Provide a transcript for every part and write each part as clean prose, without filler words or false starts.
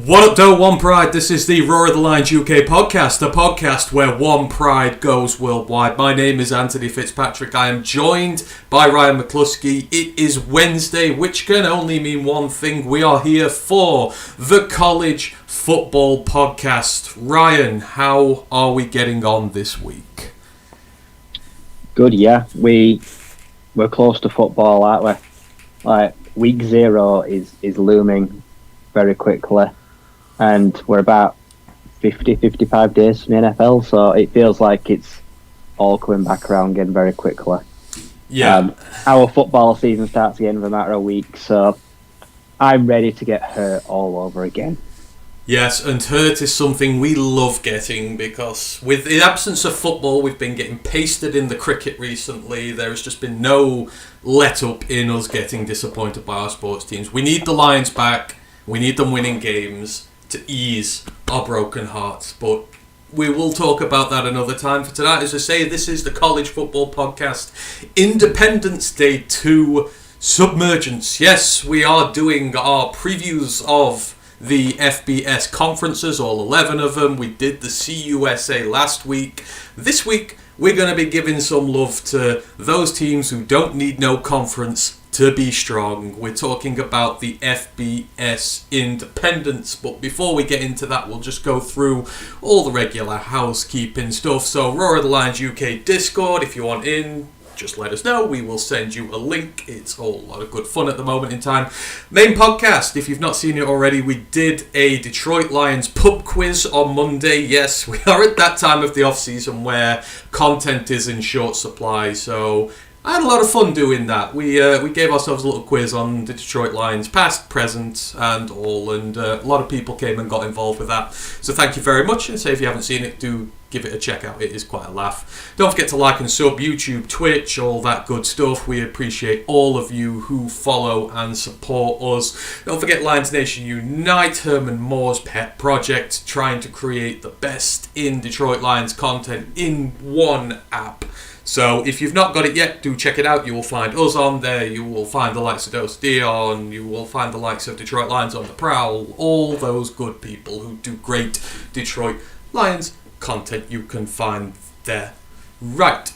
What up, though, One Pride? This is the Roar of the Lions UK podcast, the podcast where One Pride goes worldwide. My name is Anthony Fitzpatrick. I am joined by Ryan McCluskey. It is Wednesday, which can only mean one thing. We are here for the College Football Podcast. Ryan, how are we getting on this week? Good, yeah. We're close to football, aren't we? Like, week 0 is looming very quickly. And we're about 55 days from the NFL, so it feels like it's all coming back around again very quickly. Yeah. Our football season starts again in a matter of weeks, so I'm ready to get hurt all over again. Yes, and hurt is something we love getting because with the absence of football, we've been getting pasted in the cricket recently. There has just been no let-up in us getting disappointed by our sports teams. We need the Lions back. We need them winning games to ease our broken hearts, but we will talk about that another time. For tonight, as I say, this is the College Football Podcast, Independence Day 2, Submergence. Yes, we are doing our previews of the FBS conferences, all 11 of them. We did the CUSA last week. This week, we're going to be giving some love to those teams who don't need no conference to be strong. We're talking about the FBS Independents, but before we get into that, we'll just go through all the regular housekeeping stuff. So, Roar of the Lions UK Discord, if you want in, just let us know. We will send you a link. It's all a lot of good fun at the moment in time. Main podcast, if you've not seen it already, we did a Detroit Lions pub quiz on Monday. Yes, we are at that time of the off-season where content is in short supply, so I had a lot of fun doing that. We gave ourselves a little quiz on the Detroit Lions, past, present, and all, and a lot of people came and got involved with that. So thank you very much, and say if you haven't seen it, do give it a check out. It is quite a laugh. Don't forget to like and sub, YouTube, Twitch, all that good stuff. We appreciate all of you who follow and support us. Don't forget Lions Nation Unite, Herman Moore's pet project, trying to create the best in Detroit Lions content in one app. So if you've not got it yet, do check it out. You will find us on there. You will find the likes of Dose Dion. You will find the likes of Detroit Lions on the Prowl. All those good people who do great Detroit Lions content you can find there. Right.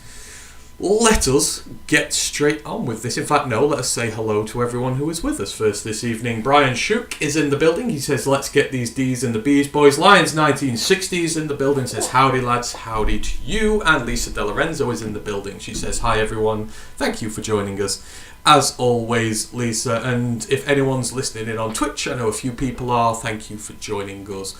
Let us get straight on with this. In fact, no, let us say hello to everyone who is with us first this evening. Brian Shook is in the building. He says, let's get these D's and the B's, boys. Lions 1960s in the building. Says, howdy, lads. Howdy to you. And Lisa De Lorenzo is in the building. She says, hi, everyone. Thank you for joining us. As always, Lisa. And if anyone's listening in on Twitch, I know a few people are. Thank you for joining us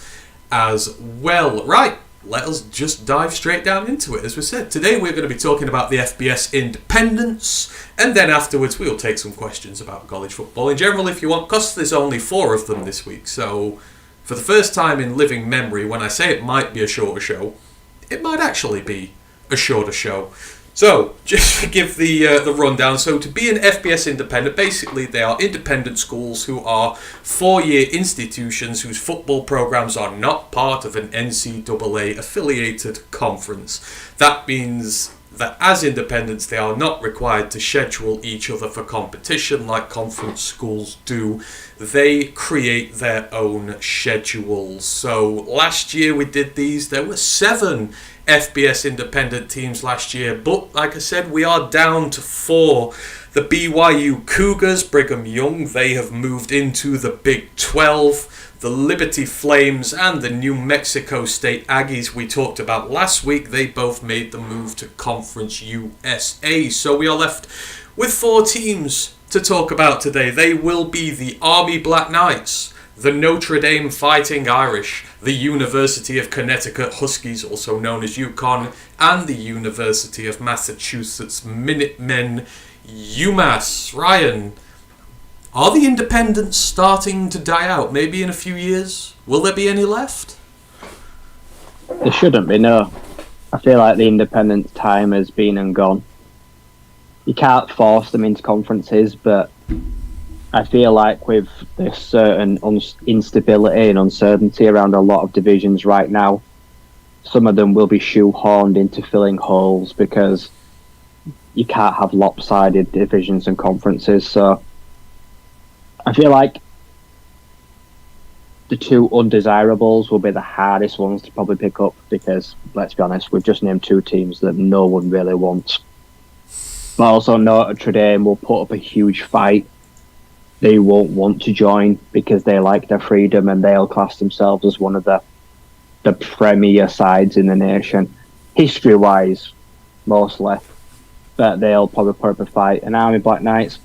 as well. Right. Let us just dive straight down into it. As we said, today we're going to be talking about the FBS Independents, and then afterwards we'll take some questions about college football in general if you want, because there's only 4 of them this week. So, for the first time in living memory, when I say it might be a shorter show, it might actually be a shorter show. So, just to give the rundown, so to be an FBS independent, basically they are independent schools who are 4-year institutions whose football programs are not part of an NCAA affiliated conference. That means that as independents they are not required to schedule each other for competition like conference schools do. They create their own schedules. So last year we did these. There were 7 FBS independent teams last year, but like I said, we are down to 4. The BYU Cougars, Brigham Young, they have moved into the Big 12. The Liberty Flames and the New Mexico State Aggies we talked about last week, they both made the move to Conference USA. So we are left with 4 teams to talk about today. They will be the Army Black Knights, the Notre Dame Fighting Irish, the University of Connecticut Huskies, also known as UConn, and the University of Massachusetts Minutemen, UMass. Ryan, are the independents starting to die out? Maybe in a few years? Will there be any left? There shouldn't be, no. I feel like the independent time has been and gone. You can't force them into conferences, but I feel like with this certain instability and uncertainty around a lot of divisions right now, some of them will be shoehorned into filling holes because you can't have lopsided divisions and conferences. So I feel like the two undesirables will be the hardest ones to probably pick up because, let's be honest, we've just named two teams that no one really wants. But also Notre Dame will put up a huge fight. They won't want to join because they like their freedom and they'll class themselves as one of the premier sides in the nation. History-wise, mostly. But they'll probably put up a fight. And Army Black Knights,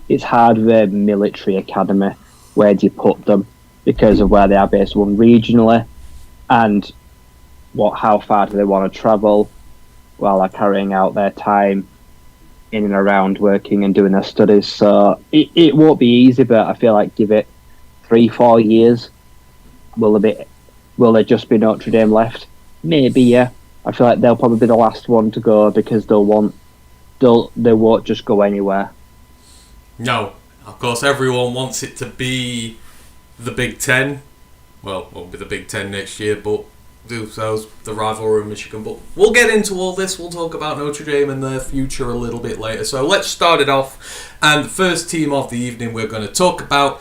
it's hard with a military academy. Where do you put them? Because of where they are based on regionally and how far do they want to travel while they're carrying out their time in and around working and doing their studies. So it won't be easy, but I feel like give it 3-4 years. Will there just be Notre Dame left? Maybe, yeah. I feel like they'll probably be the last one to go because they won't just go anywhere. No, of course, everyone wants it to be the Big Ten. Well, it won't be the Big Ten next year, but the rivalry in Michigan. But we'll get into all this. We'll talk about Notre Dame and their future a little bit later. So let's start it off. And the first team of the evening we're going to talk about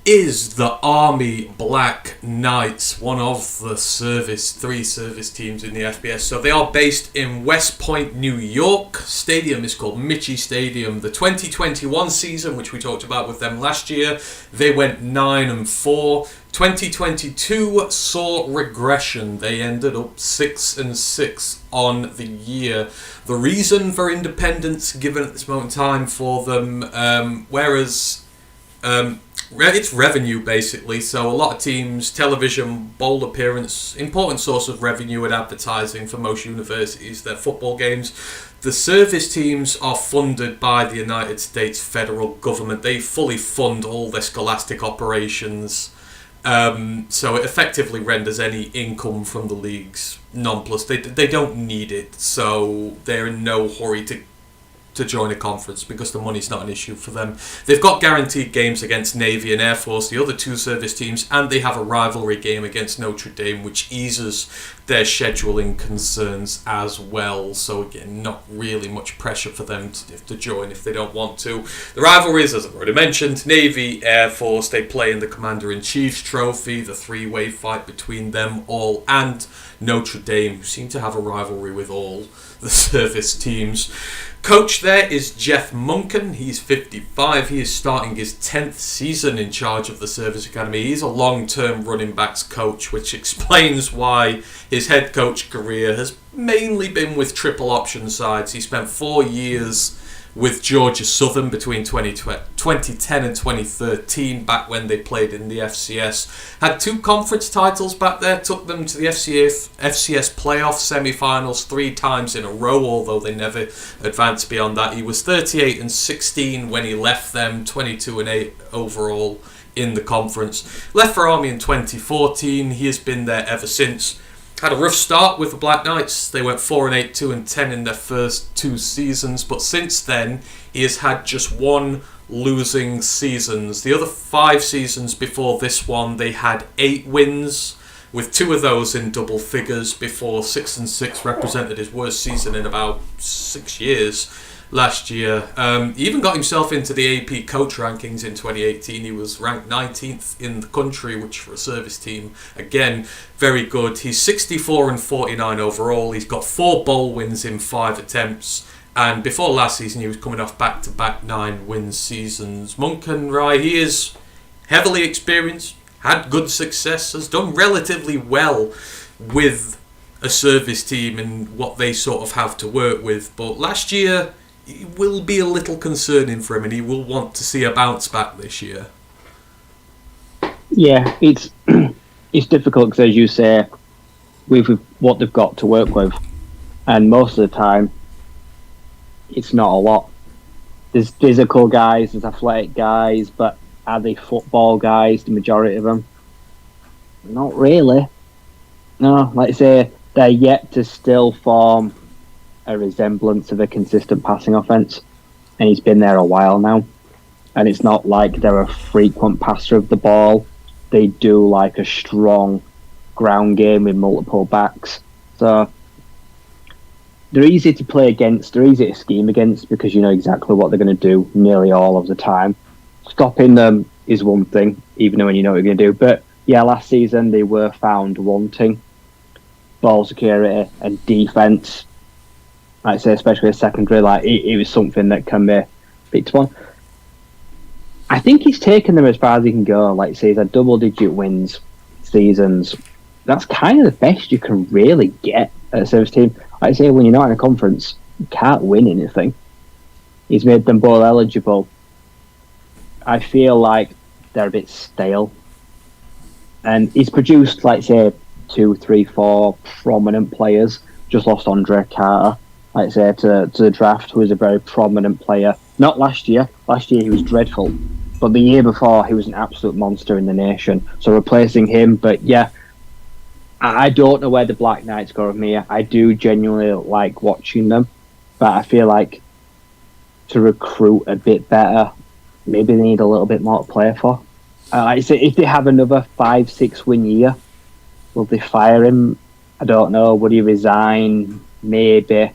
is the Army Black Knights, one of the three service teams in the FBS. So they are based in West Point, New York. Stadium is called Michie Stadium. The 2021 season, which we talked about with them last year, they went 9-4. 2022 saw regression. They ended up 6-6 on the year. The reason for independence given at this moment in time for them, it's revenue basically. So a lot of teams, television, bowl appearance, important source of revenue and advertising for most universities, their football games. The service teams are funded by the United States federal government. They fully fund all their scholastic operations. So it effectively renders any income from the leagues nonplus. They don't need it, so they're in no hurry to join a conference because the money's not an issue for them. They've got guaranteed games against Navy and Air Force, the other two service teams, and they have a rivalry game against Notre Dame, which eases their scheduling concerns as well. So again, not really much pressure for them to join if they don't want to. The rivalries, as I've already mentioned, Navy, Air Force, they play in the Commander-in-Chief's Trophy, the three-way fight between them all, and Notre Dame, who seem to have a rivalry with all the service teams. Coach there is Jeff Munkin. He's 55. He is starting his 10th season in charge of the Service Academy. He's a long-term running backs coach, which explains why his head coach career has mainly been with triple option sides. He spent 4 years with Georgia Southern between 2010 and 2013, back when they played in the FCS. Had 2 conference titles back there, took them to the FCS playoff semi-finals 3 times in a row, although they never advanced beyond that. He was 38-16 when he left them, 22-8 overall in the conference. Left for Army in 2014. He has been there ever since. Had a rough start with the Black Knights. They went 4-8, 2-10 in their first 2 seasons, but since then he has had just 1 losing seasons. The other 5 seasons before this one, they had 8 wins, with 2 of those in double figures, before 6-6 represented his worst season in about 6 years last year. He even got himself into the AP coach rankings in 2018. He was ranked 19th in the country, which for a service team, again, very good. He's 64-49 overall. He's got 4 bowl wins in 5 attempts. And before last season, he was coming off back-to-back 9-win seasons. Munkin, right, he is heavily experienced, had good success, has done relatively well with a service team and what they sort of have to work with. But last year, it will be a little concerning for him, and he will want to see a bounce back this year. Yeah, it's difficult because, as you say, with what they've got to work with, and most of the time, it's not a lot. There's physical guys, there's athletic guys, but are they football guys, the majority of them? Not really. No, like I say, they're yet to still form a resemblance of a consistent passing offense, and he's been there a while now, and it's not like they're a frequent passer of the ball. They do like a strong ground game with multiple backs, so they're easy to play against, they're easy to scheme against because you know exactly what they're going to do nearly all of the time. stopping them is one thing, even though when you know what you're going to do. But yeah, last season they were found wanting ball security and defence. Like I say, especially a secondary, like it was something that can be picked upon. I think he's taken them as far as he can go. Like I say, he's had double-digit wins seasons. That's kind of the best you can really get at a service team. Like I say, when you're not in a conference, you can't win anything. He's made them bowl eligible. I feel like they're a bit stale. And he's produced, like say, 2, 3, 4 prominent players. Just lost Andre Carter, like I say, to the draft, who was a very prominent player. Not last year. Last year he was dreadful. But the year before, he was an absolute monster in the nation. So replacing him, but yeah, I don't know where the Black Knights go from here. I do genuinely like watching them, but I feel like to recruit a bit better, maybe they need a little bit more to play for. Like I say, if they have another 5-6 win year, will they fire him? I don't know. Would he resign? Maybe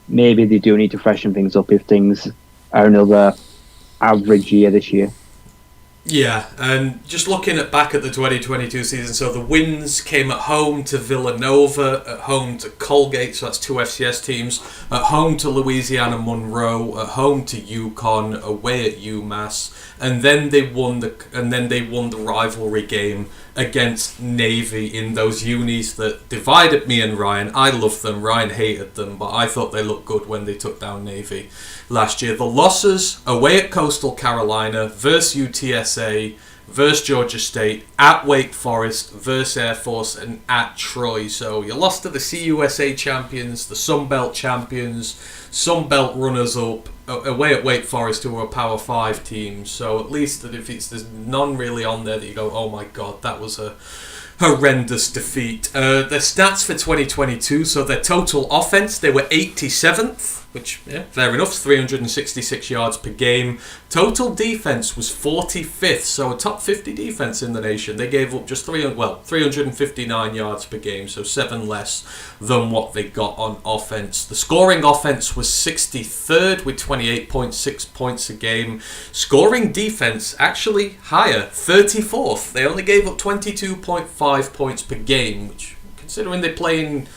they do need to freshen things up if things are another average year this year. Yeah, and just looking back at the 2022 season, so the wins came at home to Villanova, at home to Colgate, so that's 2 FCS teams, at home to Louisiana Monroe, at home to UConn, away at UMass, and then they won the rivalry game against Navy in those unis that divided me and Ryan. I loved them, Ryan hated them, but I thought they looked good when they took down Navy last year. The losses, away at Coastal Carolina, versus UTSA, versus Georgia State, at Wake Forest, versus Air Force, and at Troy. So you lost to the CUSA champions, the Sun Belt champions, Sun Belt runners-up, away at Wake Forest, who are a Power 5 team. So at least that if there's none really on there that you go, oh my god, that was a horrendous defeat. Their stats for 2022, so their total offense, they were 87th, which, yeah, fair enough, 366 yards per game. Total defense was 45th, so a top 50 defense in the nation. They gave up just 359 yards per game, so 7 less than what they got on offense. The scoring offense was 63rd with 28.6 points a game. Scoring defense actually higher, 34th. They only gave up 22.5 points per game, which, considering they play in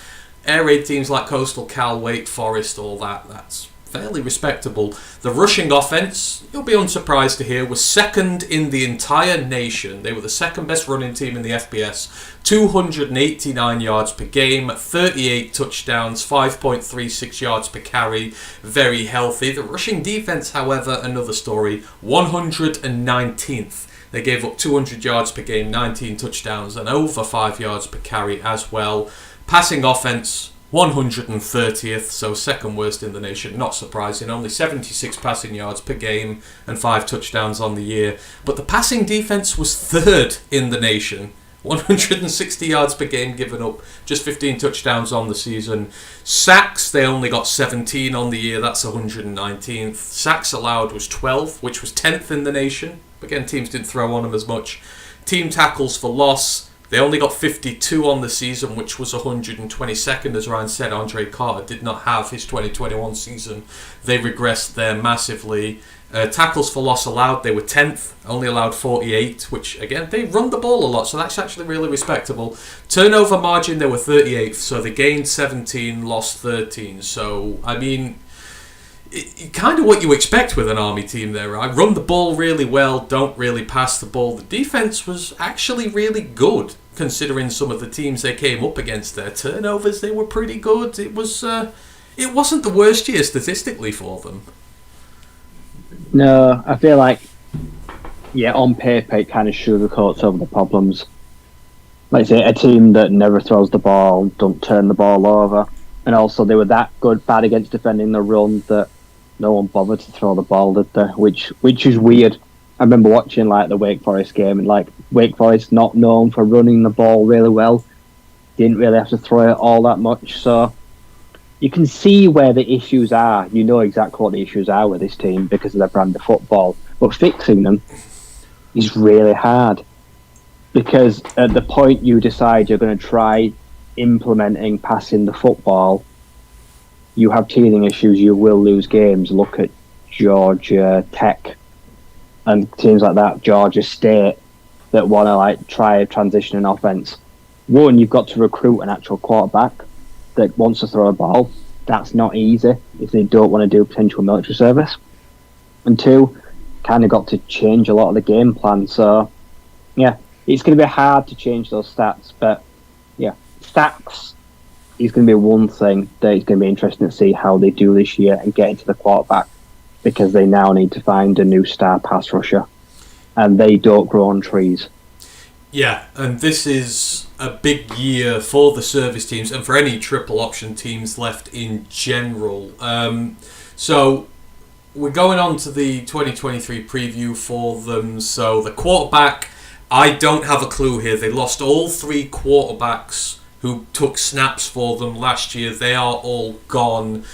air raid teams like Coastal Cal, Wake Forest, all that's fairly respectable. The rushing offense, you'll be unsurprised to hear, was second in the entire nation. They were the second best running team in the FBS. 289 yards per game, 38 touchdowns, 5.36 yards per carry. Very healthy. The rushing defense, however, another story. 119th. They gave up 200 yards per game, 19 touchdowns, and over 5 yards per carry as well. Passing offense, 130th, so second worst in the nation. Not surprising, only 76 passing yards per game and 5 touchdowns on the year. But the passing defense was third in the nation. 160 yards per game given up, just 15 touchdowns on the season. Sacks, they only got 17 on the year, that's 119th. Sacks allowed was 12, which was 10th in the nation. Again, teams didn't throw on them as much. Team tackles for loss, they only got 52 on the season, which was 122nd. As Ryan said, Andre Carter did not have his 2021 season. They regressed there massively. Tackles for loss allowed, they were 10th, only allowed 48, which, again, they run the ball a lot, so that's actually really respectable. Turnover margin, they were 38th, so they gained 17, lost 13. So, I mean, kind of what you expect with an Army team there, right? Run the ball really well, don't really pass the ball. The defense was actually really good, considering some of the teams they came up against. Their turnovers, they were pretty good. It wasn't the worst year statistically for them. No, I feel like, yeah, on paper it kind of sugarcoats over the problems. Like I say, a team that never throws the ball, don't turn the ball over, and also they were that bad against defending the run that no one bothered to throw the ball, did they? Which is weird. I remember watching like the Wake Forest game, and like Wake Forest not known for running the ball really well, didn't really have to throw it all that much. So you can see where the issues are. You know exactly what the issues are with this team because of their brand of football. But fixing them is really hard because at the point you decide you're going to try implementing passing the football, you have teething issues, you will lose games. Look at Georgia Tech. and teams like that, Georgia State, that want to like try a transition in offense. One, you've got to recruit an actual quarterback that wants to throw a ball. That's not easy if they don't want to do potential military service. And two, kind of got to change a lot of the game plan. So, yeah, it's going to be hard to change those stats. But, yeah, stats is going to be one thing that is going to be interesting to see how they do this year and get into the quarterback, because they now need to find a new star pass rusher. And they don't grow on trees. Yeah, and this is a big year for the service teams and for any triple option teams left in general. So we're going on to the 2023 preview for them. So the quarterback, I don't have a clue here. They lost all three quarterbacks who took snaps for them last year. They are all gone.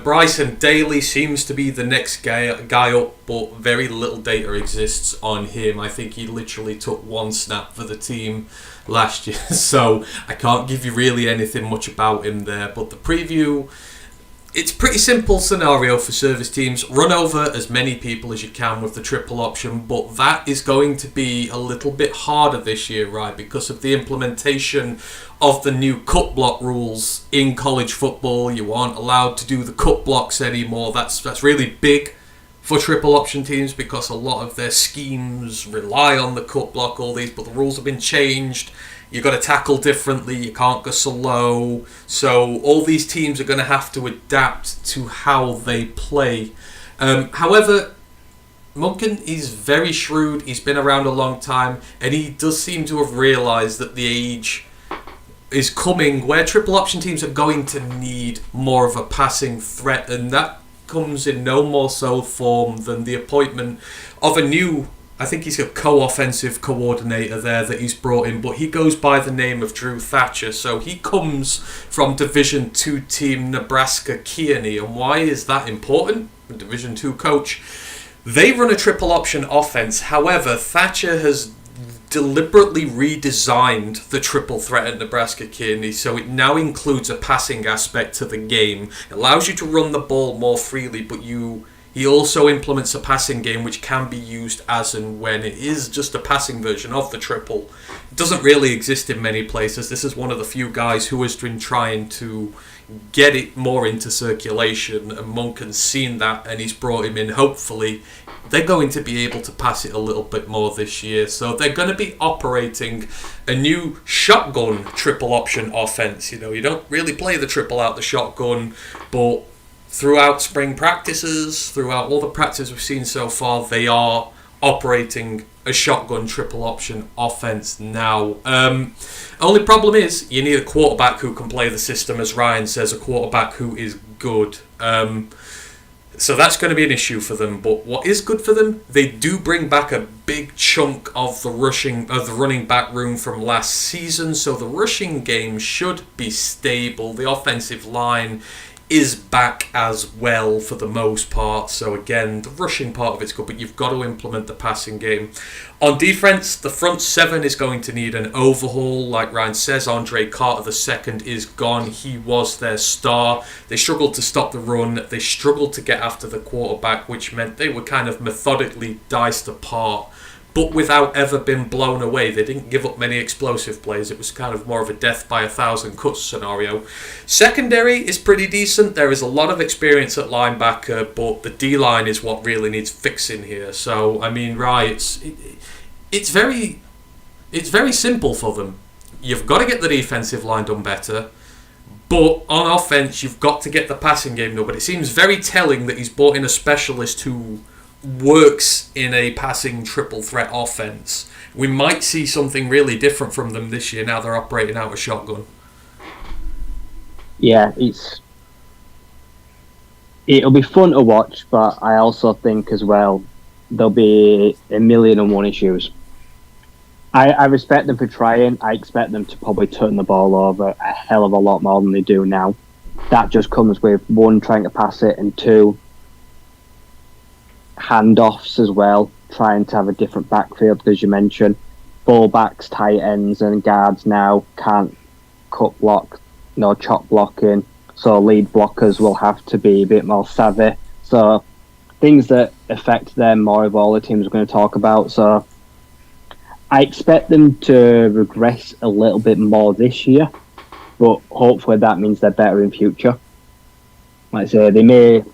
Bryson Daly seems to be the next guy up, but very little data exists on him. I think he literally took one snap for the team last year, so I can't give you really anything much about him there. But the preview, it's a pretty simple scenario for service teams. Run over as many people as you can with the triple option, but that is going to be a little bit harder this year, right? Because of the implementation of the new cut block rules in college football. You aren't allowed to do the cut blocks anymore. That's really big for triple option teams because a lot of their schemes rely on the cut block, all these, but the rules have been changed. You've got to tackle differently, you can't go so low. So all these teams are going to have to adapt to how they play. However, Monken is very shrewd, he's been around a long time, and he does seem to have realised that the age is coming where triple option teams are going to need more of a passing threat, and that comes in no more so form than the appointment of a new, I think he's a co-offensive coordinator there that he's brought in, but he goes by the name of Drew Thatcher. So he comes from Division 2 team Nebraska Kearney. And why is that important? A Division 2 coach. They run a triple option offense. However, Thatcher has deliberately redesigned the triple threat at Nebraska Kearney, so it now includes a passing aspect to the game. It allows you to run the ball more freely, but he also implements a passing game which can be used as and when. It is just a passing version of the triple. It doesn't really exist in many places. This is one of the few guys who has been trying to get it more into circulation, and Monken's seen that and he's brought him in. Hopefully they're going to be able to pass it a little bit more this year. So they're going to be operating a new shotgun triple option offense. You know, you don't really play the triple out the shotgun, but throughout spring practices, throughout all the practices we've seen so far, they are operating a shotgun triple option offense now. Only problem is you need a quarterback who can play the system, as Ryan says, a quarterback who is good. So that's going to be an issue for them. But what is good for them, they do bring back a big chunk of the running back room from last season. So the rushing game should be stable. The offensive line is back as well for the most part. So again, the rushing part of it's good, but you've got to implement the passing game. On defense, the front seven is going to need an overhaul. Like Ryan says, Andre Carter II is gone. He was their star. They struggled to stop the run. They struggled to get after the quarterback, which meant they were kind of methodically diced apart, but without ever being blown away. They didn't give up many explosive plays. It was kind of more of a death by 1,000 cuts scenario. Secondary is pretty decent. There is a lot of experience at linebacker, but the D-line is what really needs fixing here. So, I mean, right, it's very simple for them. You've got to get the defensive line done better, but on offense, you've got to get the passing game done. But it seems very telling that he's brought in a specialist who works in a passing triple threat offense. We might see something really different from them this year now they're operating out a shotgun. Yeah, it'll be fun to watch, but I also think as well there'll be a million and one issues. I respect them for trying. I expect them to probably turn the ball over a hell of a lot more than they do now. That just comes with, one, trying to pass it, and two, handoffs as well, trying to have a different backfield, as you mentioned. Fullbacks, tight ends and guards now can't cut block, no chop blocking, so lead blockers will have to be a bit more savvy. So things that affect them more of all the teams we're going to talk about. So I expect them to regress a little bit more this year, but hopefully that means they're better in future. Like I say, they may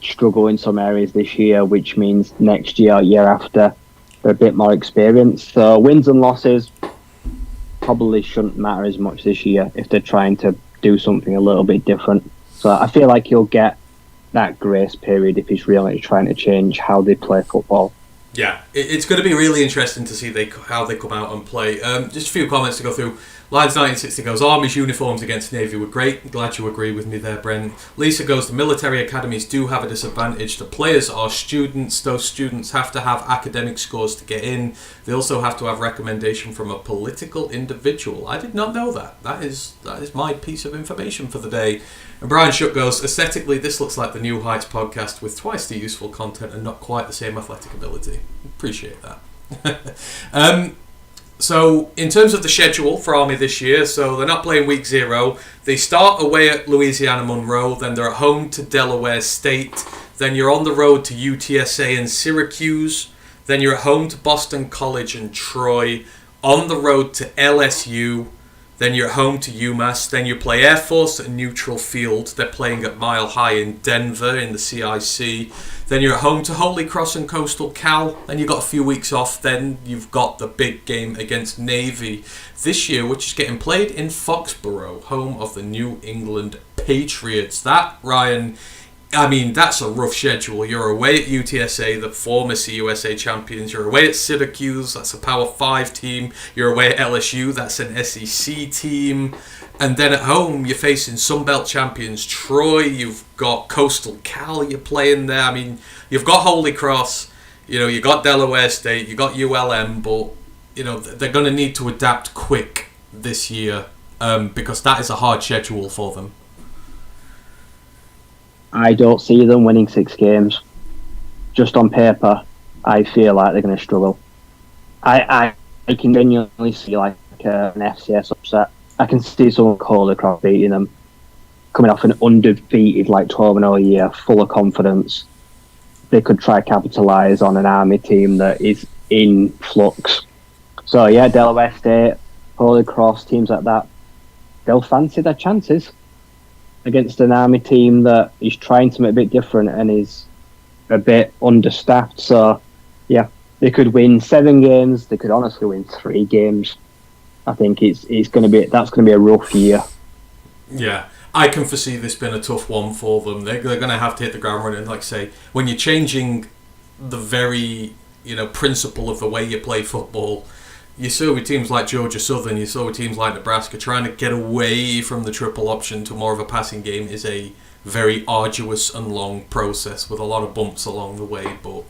struggle in some areas this year, which means next year, year after, they're a bit more experienced. So wins and losses probably shouldn't matter as much this year if they're trying to do something a little bit different. So I feel like you'll get that grace period if he's really trying to change how they play football. Yeah, it's going to be really interesting to see how they come out and play. Just a few comments to go through. Lions 1960 goes, Army's uniforms against Navy were great. Glad you agree with me there, Brent. Lisa goes, the military academies do have a disadvantage. The players are students. Those students have to have academic scores to get in. They also have to have recommendation from a political individual. I did not know that. That is my piece of information for the day. And Brian Shuck goes, aesthetically, this looks like the New Heights podcast with twice the useful content and not quite the same athletic ability. Appreciate that. So, in terms of the schedule for Army this year, so they're not playing week 0. They start away at Louisiana Monroe, then they're at home to Delaware State, then you're on the road to UTSA and Syracuse, then you're at home to Boston College and Troy, on the road to LSU, then you're at home to UMass, then you play Air Force at Neutral Field, they're playing at Mile High in Denver in the CIC, then you're at home to Holy Cross and Coastal Cal, then you've got a few weeks off, then you've got the big game against Navy this year, which is getting played in Foxborough, home of the New England Patriots. That, Ryan, I mean, that's a rough schedule. You're away at UTSA, the former CUSA champions. You're away at Syracuse, that's a Power 5 team. You're away at LSU, that's an SEC team. And then at home, you're facing Sunbelt champions Troy. You've got Coastal Cal you're playing there. I mean, you've got Holy Cross, you've got Delaware State, you've got ULM, but, they're going to need to adapt quick this year because that is a hard schedule for them. I don't see them winning 6 games. Just on paper, I feel like they're going to struggle. I can genuinely see like an FCS upset. I can see someone Holy Cross beating them, coming off an undefeated 12-0 year, full of confidence. They could try capitalise on an Army team that is in flux. So yeah, Delaware State, Holy Cross, teams like that, they'll fancy their chances against an Army team that is trying something a bit different and is a bit understaffed. So yeah, they could win 7 games. They could honestly win 3 games. I think that's going to be a rough year. Yeah, I can foresee this being a tough one for them. They're going to have to hit the ground running. Like I say, when you're changing the very principle of the way you play football, you saw with teams like Georgia Southern, you saw with teams like Nebraska, trying to get away from the triple option to more of a passing game is a very arduous and long process with a lot of bumps along the way. But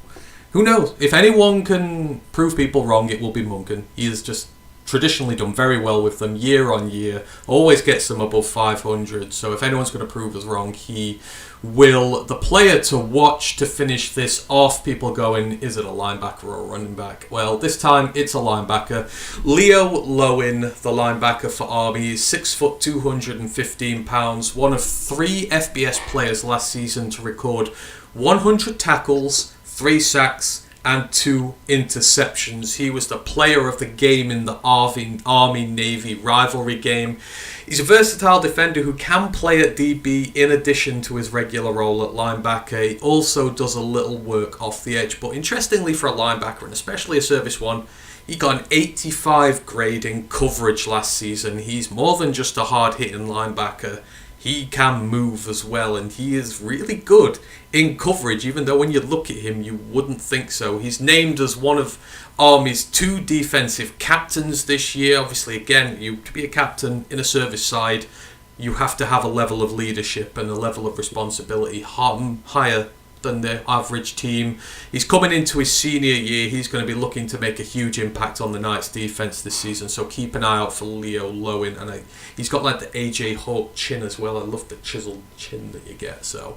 who knows? If anyone can prove people wrong, it will be Munkin. He has just traditionally done very well with them year on year, always gets them above 500. So if anyone's going to prove us wrong, he will. The player to watch to finish this off, people going, is it a linebacker or a running back? Well, this time it's a linebacker. Leo Lowen, the linebacker for Army, is 6 foot 215 pounds, one of 3 FBS players last season to record 100 tackles, 3 sacks, and 2 interceptions. He was the player of the game in the Army-Navy rivalry game. He's a versatile defender who can play at DB in addition to his regular role at linebacker. He also does a little work off the edge. But interestingly for a linebacker, and especially a Service 1, he got an 85 grade in coverage last season. He's more than just a hard-hitting linebacker. He can move as well, and he is really good in coverage, even though when you look at him, you wouldn't think so. He's named as one of Army's 2 defensive captains this year. Obviously, again, to be a captain in a service side, you have to have a level of leadership and a level of responsibility higher than the average team. He's coming into his senior year. He's going to be looking to make a huge impact on the Knights defense this season, so keep an eye out for Leo Lowen. And he's got the AJ Hawk chin as well. I love the chiseled chin that you get, so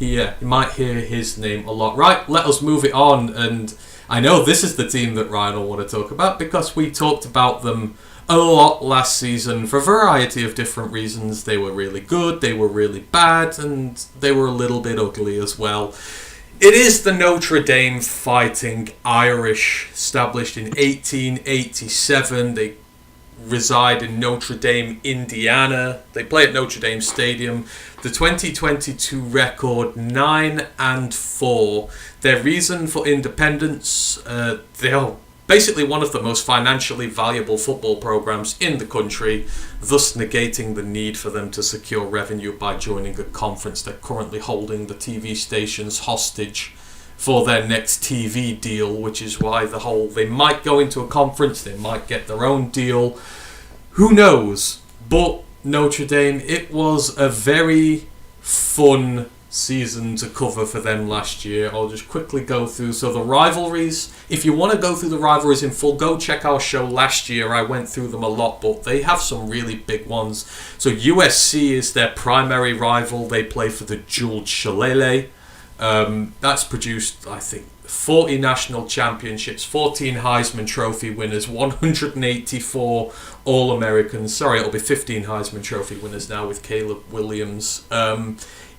you might hear his name a lot. Right, let us move it on. And I know this is the team that Ryan will want to talk about because we talked about them a lot last season for a variety of different reasons. They were really good, they were really bad, and they were a little bit ugly as well. It is the Notre Dame Fighting Irish, established in 1887. They reside in Notre Dame, Indiana. They play at Notre Dame Stadium. The 2022 record 9-4. Their reason for independence, they are basically one of the most financially valuable football programs in the country, thus negating the need for them to secure revenue by joining a conference. They're currently holding the TV stations hostage for their next TV deal, which is why they might go into a conference, they might get their own deal, who knows. But Notre Dame, it was a very fun season to cover for them last year. I'll just quickly go through. So the rivalries, if you want to go through the rivalries in full, go check our show last year. I went through them a lot, but they have some really big ones. So USC is their primary rival. They play for the Jules Sholele. That's produced, I think, 40 national championships, 14 Heisman Trophy winners, 184 All-Americans. Sorry, it'll be 15 Heisman Trophy winners now with Caleb Williams.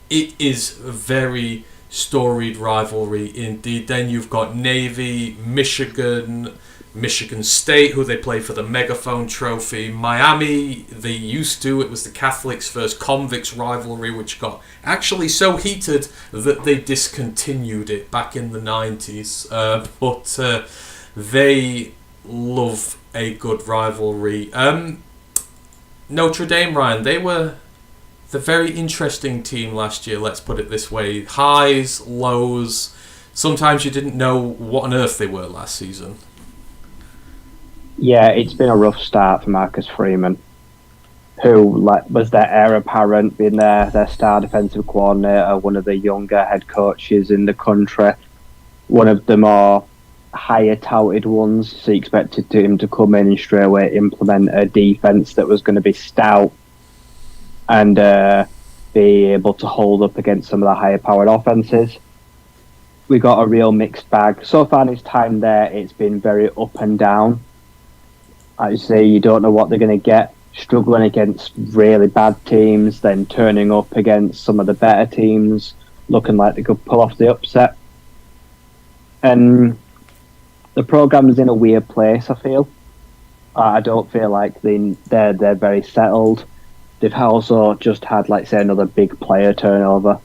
It is a very storied rivalry indeed. Then you've got Navy, Michigan State, who they play for the Megaphone Trophy. Miami, they used to. It was the Catholics versus Convicts rivalry, which got actually so heated that they discontinued it back in the 90s. But they love a good rivalry. Notre Dame, Ryan, they were the very interesting team last year, let's put it this way. Highs, lows. Sometimes you didn't know what on earth they were last season. Yeah, it's been a rough start for Marcus Freeman, who was their heir apparent, being their star defensive coordinator, one of the younger head coaches in the country, one of the more higher touted ones. So you expected him to come in and straight away implement a defense that was going to be stout and be able to hold up against some of the higher powered offenses. We got a real mixed bag. So far in his time there, it's been very up and down. I'd say you don't know what they're going to get. Struggling against really bad teams, then turning up against some of the better teams, looking like they could pull off the upset. And the program's in a weird place, I feel. I don't feel like they're very settled. They've also just had, another big player turnover.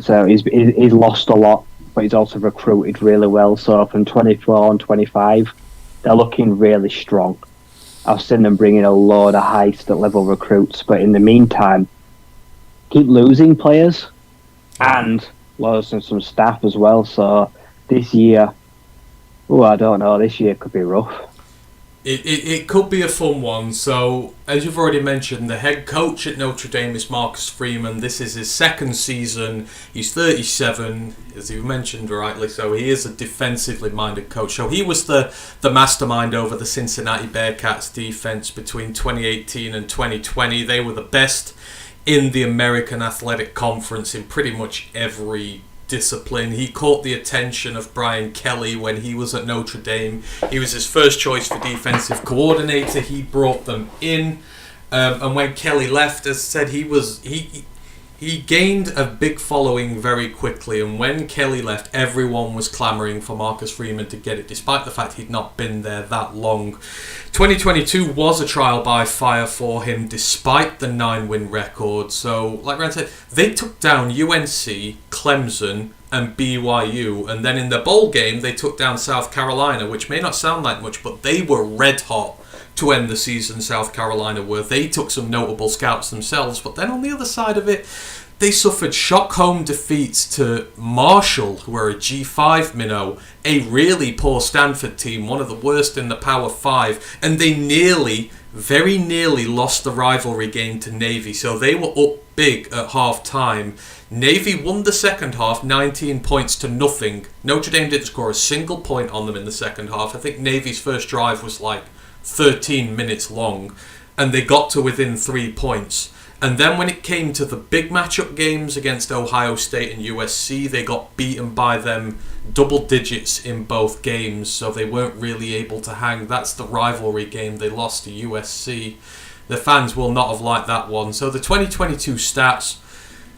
So he's lost a lot, but he's also recruited really well. So from 24 and 25, they're looking really strong. I've seen them bring in a load of high level recruits, but in the meantime, keep losing players and losing some staff as well. So this year, I don't know. This year could be rough. It could be a fun one. So, as you've already mentioned, the head coach at Notre Dame is Marcus Freeman. This is his second season. He's 37, as you mentioned rightly. So he is a defensively minded coach. So he was the mastermind over the Cincinnati Bearcats defense between 2018 and 2020. They were the best in the American Athletic Conference in pretty much every discipline. He caught the attention of Brian Kelly when he was at Notre Dame. He was his first choice for defensive coordinator. He brought them in, and when Kelly left, as I said, he gained a big following very quickly, and when Kelly left, everyone was clamouring for Marcus Freeman to get it, despite the fact he'd not been there that long. 2022 was a trial by fire for him, despite the 9-win record. So, like Ryan said, they took down UNC, Clemson, and BYU, and then in the bowl game, they took down South Carolina, which may not sound like much, but they were red hot to end the season. South Carolina were. They took some notable scouts themselves, but then on the other side of it, they suffered shock home defeats to Marshall, who are a G5 minnow, a really poor Stanford team, one of the worst in the Power 5, and they very nearly lost the rivalry game to Navy, so they were up big at half-time. Navy won the second half, 19 points to nothing. Notre Dame didn't score a single point on them in the second half. I think Navy's first drive was 13 minutes long, and they got to within 3 points. And then when it came to the big matchup games against Ohio State and USC, they got beaten by them double digits in both games, so they weren't really able to hang. That's the rivalry game. They lost to USC. The fans will not have liked that one. So the 2022 stats,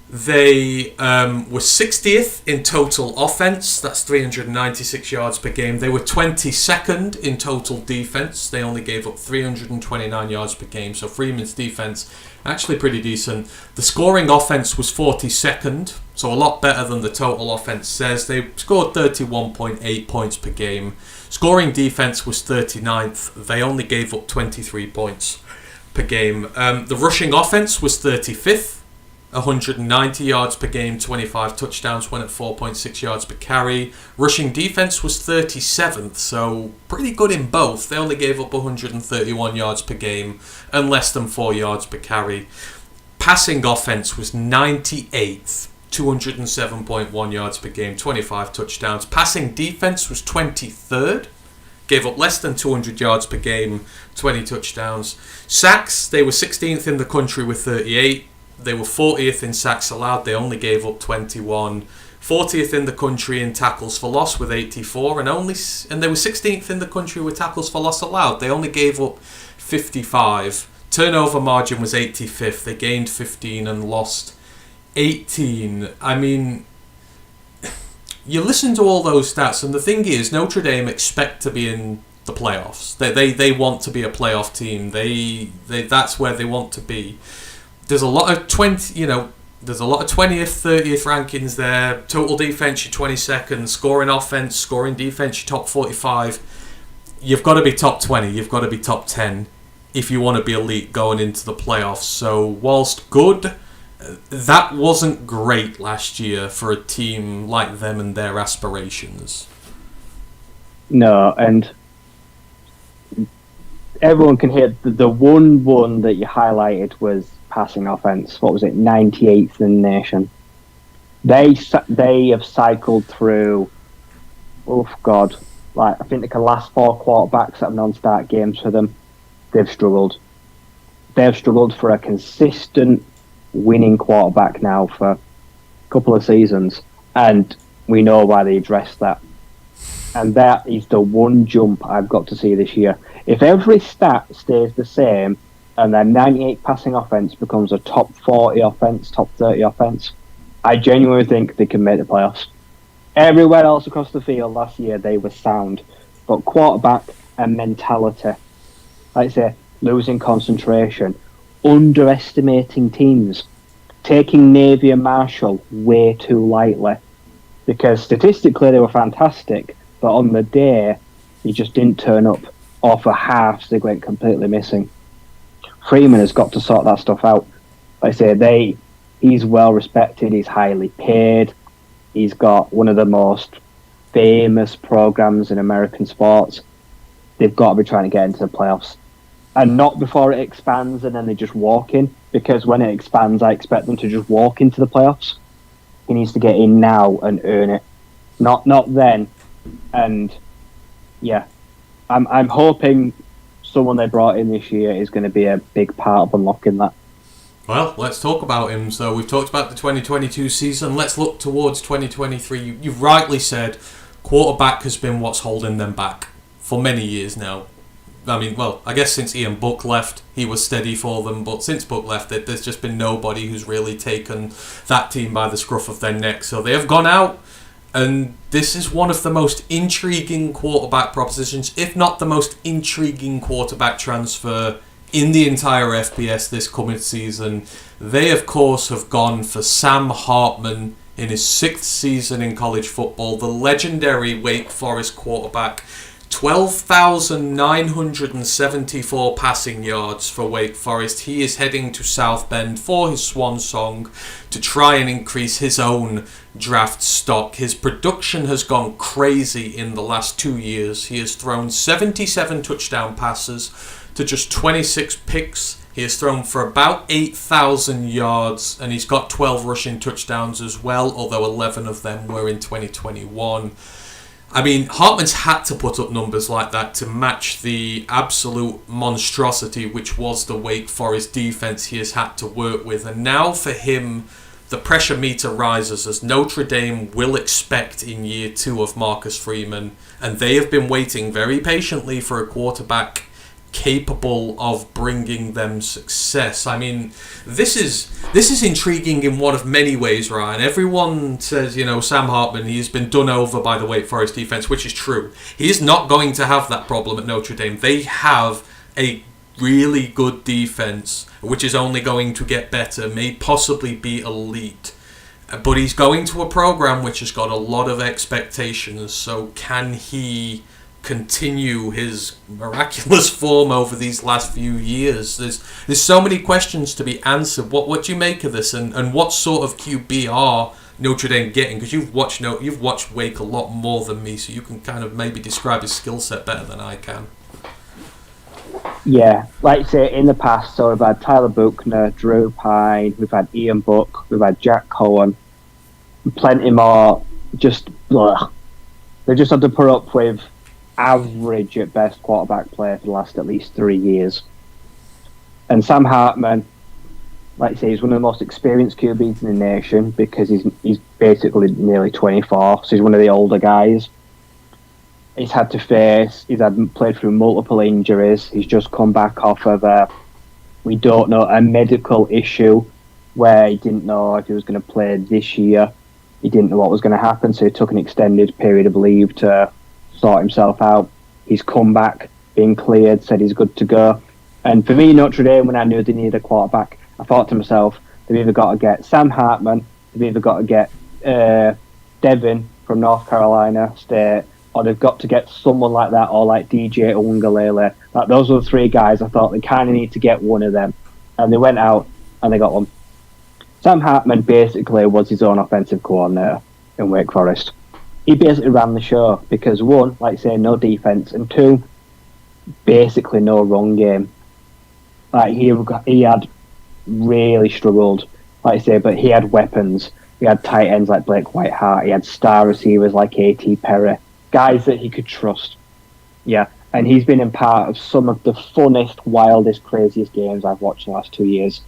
They were 60th in total offense. That's 396 yards per game. They were 22nd in total defense. They only gave up 329 yards per game. So Freeman's defense actually pretty decent. The scoring offense was 42nd, so a lot better than the total offense says. They scored 31.8 points per game. Scoring defense was 39th. They only gave up 23 points per game. The rushing offense was 35th. 190 yards per game, 25 touchdowns, went at 4.6 yards per carry. Rushing defense was 37th, so pretty good in both. They only gave up 131 yards per game and less than 4 yards per carry. Passing offense was 98th, 207.1 yards per game, 25 touchdowns. Passing defense was 23rd, gave up less than 200 yards per game, 20 touchdowns. Sacks, they were 16th in the country with 38. They were 40th in sacks allowed. They only gave up 21. 40th in the country in tackles for loss with 84, and they were 16th in the country with tackles for loss allowed. They only gave up 55. Turnover margin was 85th. They gained 15 and lost 18. I mean, you listen to all those stats, and the thing is, Notre Dame expect to be in the playoffs. They want to be a playoff team. They that's where they want to be. There's a lot of 20th, 30th rankings there. Total defense, you're 22nd. Scoring offense, scoring defense, you're top 45. You've got to be top 20. You've got to be top 10 if you want to be elite going into the playoffs. So whilst good, that wasn't great last year for a team like them and their aspirations. No, and everyone can hear the one that you highlighted was passing offense. What was it? 98th in the nation. They have cycled through. Oh God! Like I think the last 4 quarterbacks that have non-start games for them, they've struggled. They've struggled for a consistent winning quarterback now for a couple of seasons, and we know why they addressed that. And that is the one jump I've got to see this year. If every stat stays the same, and their 98 passing offense becomes a top 40 offense, top 30 offense, I genuinely think they can make the playoffs. Everywhere else across the field last year, they were sound. But quarterback and mentality, like I say, losing concentration, underestimating teams, taking Navy and Marshall way too lightly. Because statistically, they were fantastic, but on the day, he just didn't turn up. Or for halves, they went completely missing. Freeman has got to sort that stuff out. Like I say, he's well respected, he's highly paid, he's got one of the most famous programs in American sports. They've got to be trying to get into the playoffs. And not before it expands and then they just walk in, because when it expands, I expect them to just walk into the playoffs. He needs to get in now and earn it. Not then. And yeah, I'm hoping someone they brought in this year is going to be a big part of unlocking that. Well, let's talk about him. So we've talked about the 2022 season. Let's look towards 2023. You've rightly said quarterback has been what's holding them back for many years now. I mean, well, I guess since Ian Book left, he was steady for them. But since Book left, there's just been nobody who's really taken that team by the scruff of their neck. So they have gone out. And this is one of the most intriguing quarterback propositions, if not the most intriguing quarterback transfer in the entire FBS this coming season. They, of course, have gone for Sam Hartman in his 6th season in college football, the legendary Wake Forest quarterback. 12,974 passing yards for Wake Forest. He is heading to South Bend for his swan song to try and increase his own draft stock. His production has gone crazy in the last 2 years. He has thrown 77 touchdown passes to just 26 picks. He has thrown for about 8,000 yards, and he's got 12 rushing touchdowns as well, although 11 of them were in 2021. I mean, Hartman's had to put up numbers like that to match the absolute monstrosity which was the Wake Forest defense he has had to work with. And now for him, the pressure meter rises as Notre Dame will expect in year 2 of Marcus Freeman. And they have been waiting very patiently for a quarterback capable of bringing them success. I mean, this is intriguing in one of many ways, Ryan. Everyone says, Sam Hartman, he's been done over by the Wake Forest defence, which is true. He is not going to have that problem at Notre Dame. They have a really good defence, which is only going to get better, may possibly be elite. But he's going to a program which has got a lot of expectations, so can he continue his miraculous form over these last few years? There's so many questions to be answered. What do you make of this, and what sort of QB are Notre Dame getting? Because you've watched Wake a lot more than me, so you can kind of maybe describe his skill set better than I can. Yeah, like I say, in the past, so we've had Tyler Buchner, Drew Pine, we've had Ian Buck, we've had Jack Cohen, plenty more. Just they just had to put up with average at best quarterback play for the last at least 3 years. And Sam Hartman, like I say, he's one of the most experienced QBs in the nation because he's basically nearly 24, so he's one of the older guys. He's had played through multiple injuries. He's just come back off of a medical issue where he didn't know if he was going to play this year. He didn't know what was going to happen, so he took an extended period of leave to sort himself out. He's come back, been cleared, said he's good to go. And for me, Notre Dame, when I knew they needed a quarterback, I thought to myself, they've either got to get Sam Hartman, they've either got to get Devin from North Carolina State, or they've got to get someone like that, or like DJ Uwungalele. Like, those were the three guys I thought they kind of need to get one of them. And they went out and they got one. Sam Hartman basically was his own offensive coordinator in Wake Forest. He basically ran the show because, one, like I say, no defense, and two, basically no run game. Like, he had really struggled, like I say, but he had weapons. He had tight ends like Blake Whiteheart. He had star receivers like A.T. Perry, guys that he could trust. Yeah, and he's been in part of some of the funnest, wildest, craziest games I've watched in the last 2 years.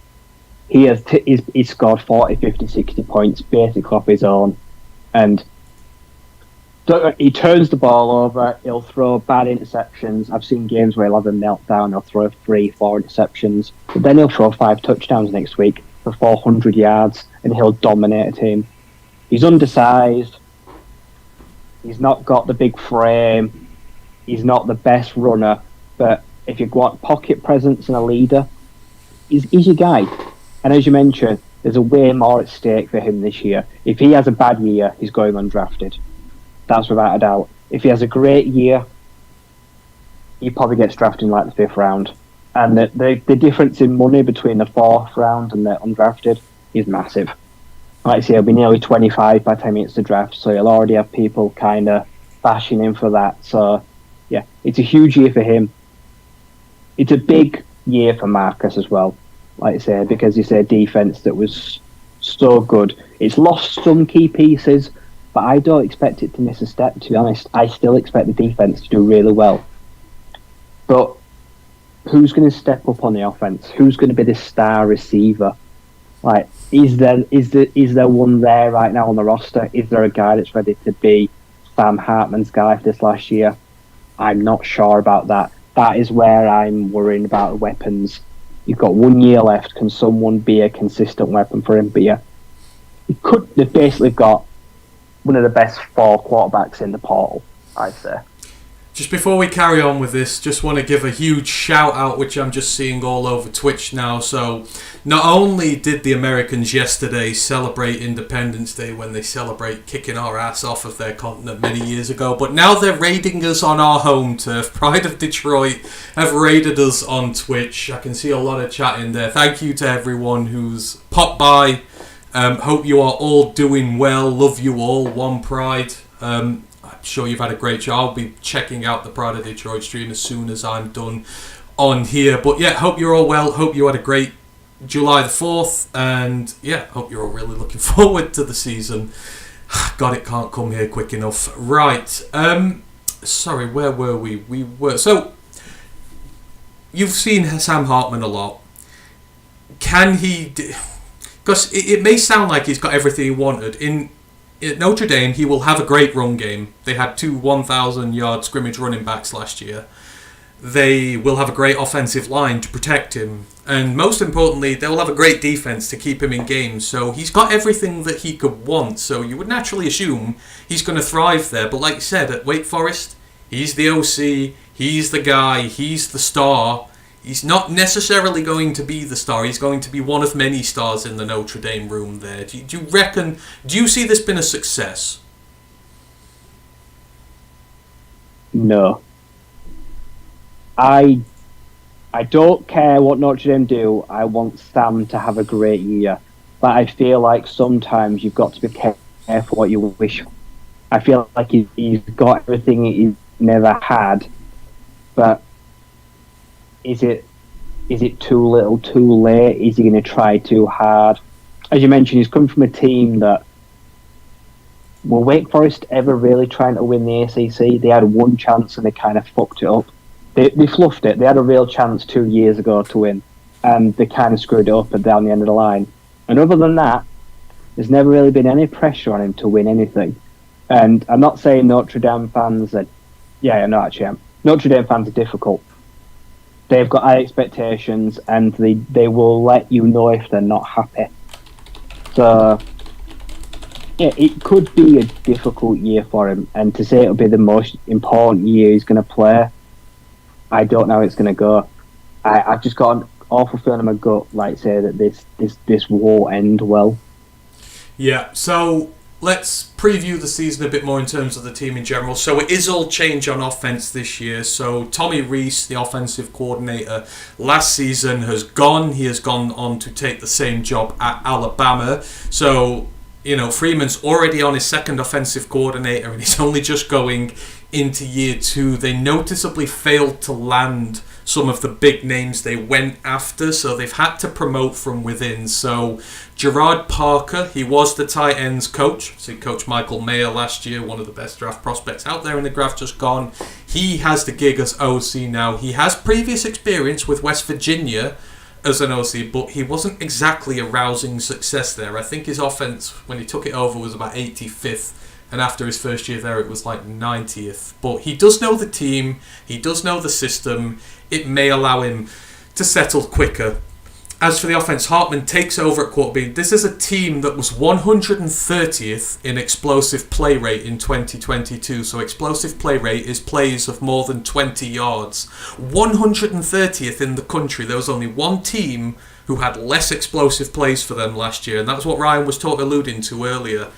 He's scored 40, 50, 60 points basically off his own, and he turns the ball over. He'll throw bad interceptions. I've seen games where he'll have a meltdown. He'll throw 3-4 interceptions, but then he'll throw 5 touchdowns next week for 400 yards, and he'll dominate a team. He's undersized. He's not got the big frame. He's not the best runner, but if you want pocket presence and a leader, he's your guy. And as you mentioned, there's a way more at stake for him this year. If he has a bad year, he's going undrafted. That's without a doubt. If he has a great year, he probably gets drafted in like the 5th round. And the difference in money between the 4th round and the undrafted is massive. Like I say, he'll be nearly 25 by the time he hits the draft, so he'll already have people kind of bashing him for that. So, yeah, it's a huge year for him. It's a big year for Marcus as well, like I say, because he's a defence that was so good. It's lost some key pieces, but I don't expect it to miss a step, to be honest. I still expect the defence to do really well. But who's going to step up on the offence? Who's going to be the star receiver? Like, is there one there right now on the roster? Is there a guy that's ready to be Sam Hartman's guy for this last year? I'm not sure about that. That is where I'm worrying about the weapons. You've got 1 year left. Can someone be a consistent weapon for him? But yeah, they've basically got one of the best 4 quarterbacks in the portal, I'd say. Just before we carry on with this, just want to give a huge shout out, which I'm just seeing all over Twitch now. So, not only did the Americans yesterday celebrate Independence Day when they celebrate kicking our ass off of their continent many years ago, but now they're raiding us on our home turf. Pride of Detroit have raided us on Twitch. I can see a lot of chat in there. Thank you to everyone who's popped by. Hope you are all doing well. Love you all. One Pride. I'm sure you've had a great job. I'll be checking out the Pride of Detroit stream as soon as I'm done on here. But yeah, hope you're all well. Hope you had a great July the 4th. And yeah, hope you're all really looking forward to the season. God, it can't come here quick enough. Right. Sorry, where were we? So, you've seen Sam Hartman a lot. Can he... Because it may sound like he's got everything he wanted. At Notre Dame, he will have a great run game. They had 2 1,000-yard scrimmage running backs last year. they will have a great offensive line to protect him. And most importantly, they'll have a great defense to keep him in games. So he's got everything that he could want. So you would naturally assume he's going to thrive there. But like you said, at Wake Forest, he's the OC, he's the guy, he's the star. He's not necessarily going to be the star. He's going to be one of many stars in the Notre Dame room there. Do you see this being a success? No. I don't care what Notre Dame do. I want Sam to have a great year. But I feel like sometimes you've got to be careful what you wish for. I feel like he's got everything he's never had. But is it too little, too late? Is he going to try too hard? As you mentioned, he's come from a team that... Were Wake Forest ever really trying to win the ACC? They had one chance and they kind of fucked it up. They fluffed it. They had a real chance 2 years ago to win, and they kind of screwed it up and down the end of the line. And other than that, there's never really been any pressure on him to win anything. And I'm not saying Notre Dame fans are... Yeah, no, actually I am. Notre Dame fans are difficult. They've got high expectations, and they will let you know if they're not happy. So... yeah, it could be a difficult year for him, and to say it'll be the most important year he's going to play, I don't know how it's going to go. I've just got an awful feeling in my gut, like say that this won't end well. Yeah, so let's preview the season a bit more in terms of the team in general. So it is all change on offense this year. So Tommy Rees, the offensive coordinator, last season has gone. He has gone on to take the same job at Alabama. So... Freeman's already on his second offensive coordinator and he's only just going into year 2. They noticeably failed to land some of the big names they went after, so they've had to promote from within. So Gerard Parker, he was the tight ends coach. So he coached Michael Mayer last year, one of the best draft prospects out there in the draft, just gone. He has the gig as OC now. He has previous experience with West Virginia as an OC, but he wasn't exactly a rousing success there. I think his offense, when he took it over, was about 85th, and after his first year there, it was like 90th. But he does know the team, he does know the system. It may allow him to settle quicker. As for the offense, Hartman takes over at quarterback. This is a team that was 130th in explosive play rate in 2022. So explosive play rate is plays of more than 20 yards. 130th in the country. There was only one team who had less explosive plays for them last year, and that's what Ryan was alluding to earlier.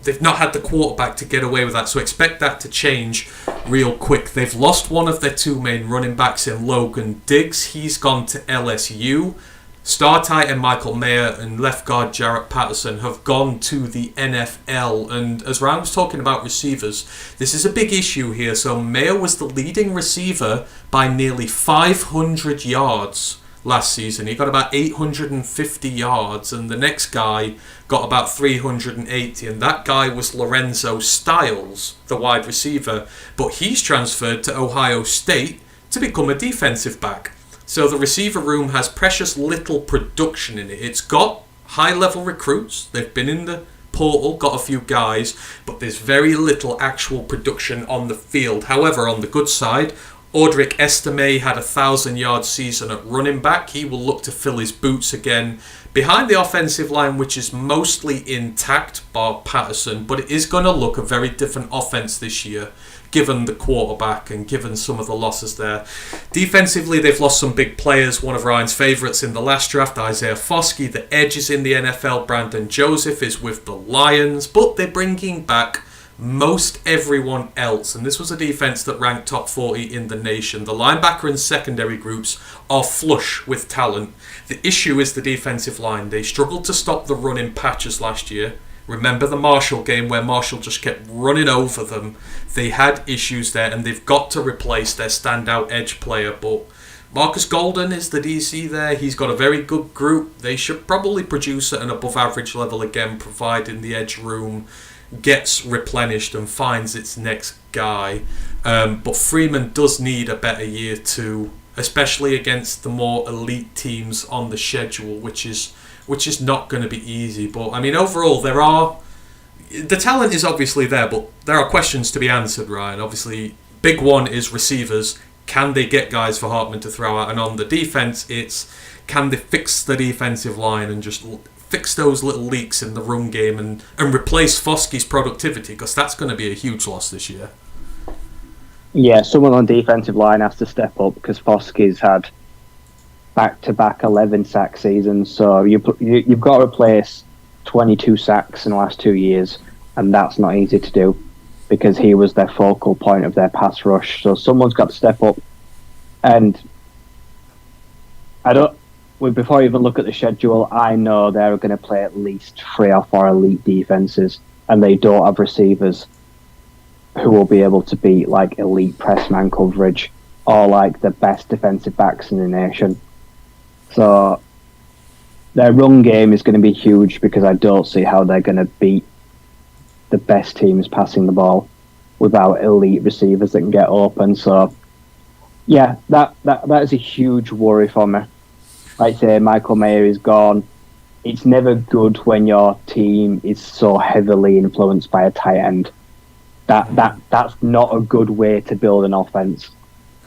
They've not had the quarterback to get away with that, so expect that to change real quick. They've lost one of their two main running backs in Logan Diggs. He's gone to LSU. Star tight end Michael Mayer and left guard Jarrett Patterson have gone to the NFL. And as Ryan was talking about receivers, this is a big issue here. So Mayer was the leading receiver by nearly 500 yards last season. He got about 850 yards, and the next guy got about 380, and that guy was Lorenzo Styles, the wide receiver. But he's transferred to Ohio State to become a defensive back. So the receiver room has precious little production in it. It's got high-level recruits. They've been in the portal, got a few guys, but there's very little actual production on the field. However, on the good side, Audric Estime had a 1,000-yard season at running back. He will look to fill his boots again behind the offensive line, which is mostly intact, bar Patterson, but it is going to look a very different offense this year, given the quarterback and given some of the losses there. Defensively, they've lost some big players. One of Ryan's favourites in the last draft, Isaiah Foskey. The edge is in the NFL. Brandon Joseph is with the Lions, but they're bringing back most everyone else, and this was a defense that ranked top 40 in the nation. The linebacker and secondary groups are flush with talent. The issue is the defensive line. They struggled to stop the run in patches last year. Remember the Marshall game where Marshall just kept running over them? They had issues there, and they've got to replace their standout edge player. But Marcus Golden is the DC there. He's got a very good group. They should probably produce at an above average level again, providing the edge room gets replenished and finds its next guy. But Freeman does need a better year too, especially against the more elite teams on the schedule, which is not going to be easy. But I mean, overall, the talent is obviously there, but there are questions to be answered, Ryan. Obviously, big one is receivers. can they get guys for Hartman to throw out? And on the defence, it's can they fix the defensive line and just fix those little leaks in the run game and replace Foskey's productivity, because that's going to be a huge loss this year. Yeah, someone on defensive line has to step up because Foskey's had back-to-back 11 sack seasons, so you've got to replace 22 sacks in the last 2 years, and that's not easy to do because he was their focal point of their pass rush. So someone's got to step up, and before I even look at the schedule, I know they're going to play at least 3 or 4 elite defenses, and they don't have receivers who will be able to beat like elite press man coverage or like the best defensive backs in the nation. So their run game is going to be huge because I don't see how they're going to beat the best teams passing the ball without elite receivers that can get open. So yeah, that is a huge worry for me. Like I say, Michael Mayer is gone. It's never good when your team is so heavily influenced by a tight end. That's not a good way to build an offense.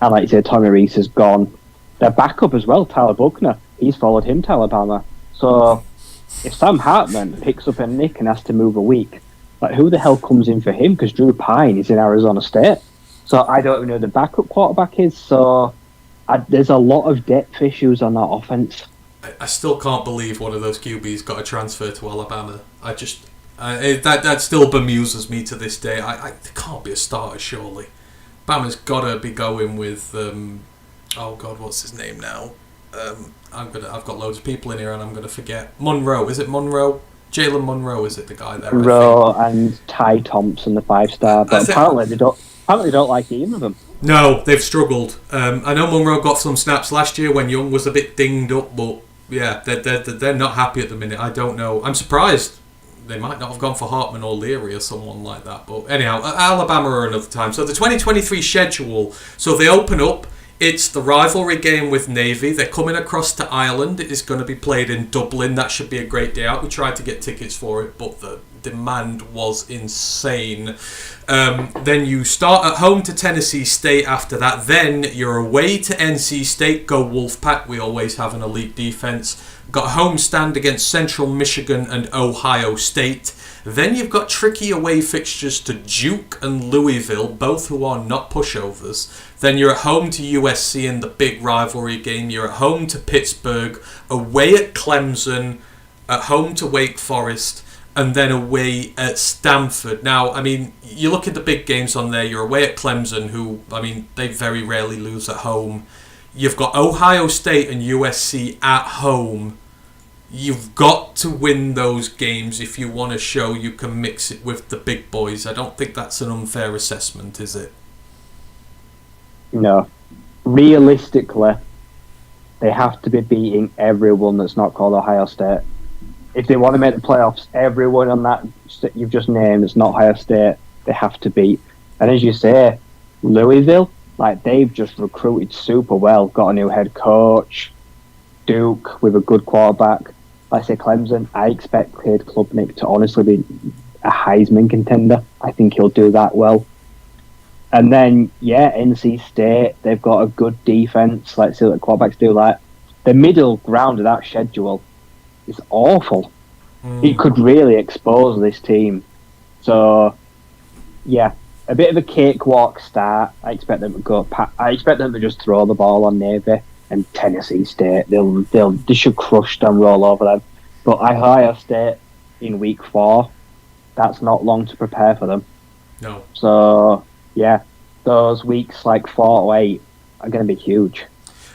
And like you say, Tommy Reese is gone. Their backup as well, Tyler Buckner, he's followed him to Alabama. So if Sam Hartman picks up a nick and has to move a week, like who the hell comes in for him? Because Drew Pine is in Arizona State. So I don't even know who the backup quarterback is. So there's a lot of depth issues on that offense. I still can't believe one of those QBs got a transfer to Alabama. That still bemuses me to this day. It can't be a starter, surely. Bama's got to be going with oh God, what's his name now? I've got loads of people in here and I'm gonna forget. Monroe, is it Monroe? Jalen Monroe, is it the guy there? Monroe and Ty Thompson, the 5-star, but apparently they don't like either of them. No, they've struggled. I know Monroe got some snaps last year when Young was a bit dinged up, but yeah, they're not happy at the minute. I don't know. I'm surprised. They might not have gone for Hartman or Leary or someone like that. But anyhow, Alabama are another time. So the 2023 schedule. So they open up. It's the rivalry game with Navy. They're coming across to Ireland. It is going to be played in Dublin. That should be a great day out. We tried to get tickets for it, but the demand was insane. Then you start at home to Tennessee State after that. Then you're away to NC State. Go Wolfpack. We always have an elite defense. Got a home stand against Central Michigan and Ohio State. Then you've got tricky away fixtures to Duke and Louisville, both who are not pushovers. Then you're at home to USC in the big rivalry game. You're at home to Pittsburgh, away at Clemson, at home to Wake Forest, and then away at Stanford. Now, I mean, you look at the big games on there. You're away at Clemson, who, I mean, they very rarely lose at home. You've got Ohio State and USC at home. You've got to win those games if you want to show you can mix it with the big boys. I don't think that's an unfair assessment, is it? No. Realistically, they have to be beating everyone that's not called Ohio State. If they want to make the playoffs, everyone on that you've just named that's not Ohio State, they have to beat. And as you say, Louisville, like they've just recruited super well, got a new head coach, Duke with a good quarterback. Like I say, Clemson, I expect Cade Klubnik to honestly be a Heisman contender. I think he'll do that well. And then, yeah, NC State, they've got a good defense, like see what the quarterbacks do. Like the middle ground of that schedule is awful. It could really expose this team. So, yeah, a bit of a cakewalk start. I expect them to just throw the ball on Navy and Tennessee State. They should crush them, roll over them. But Ohio State in week 4, that's not long to prepare for them. No. So yeah, those weeks like 4 to 8 are going to be huge.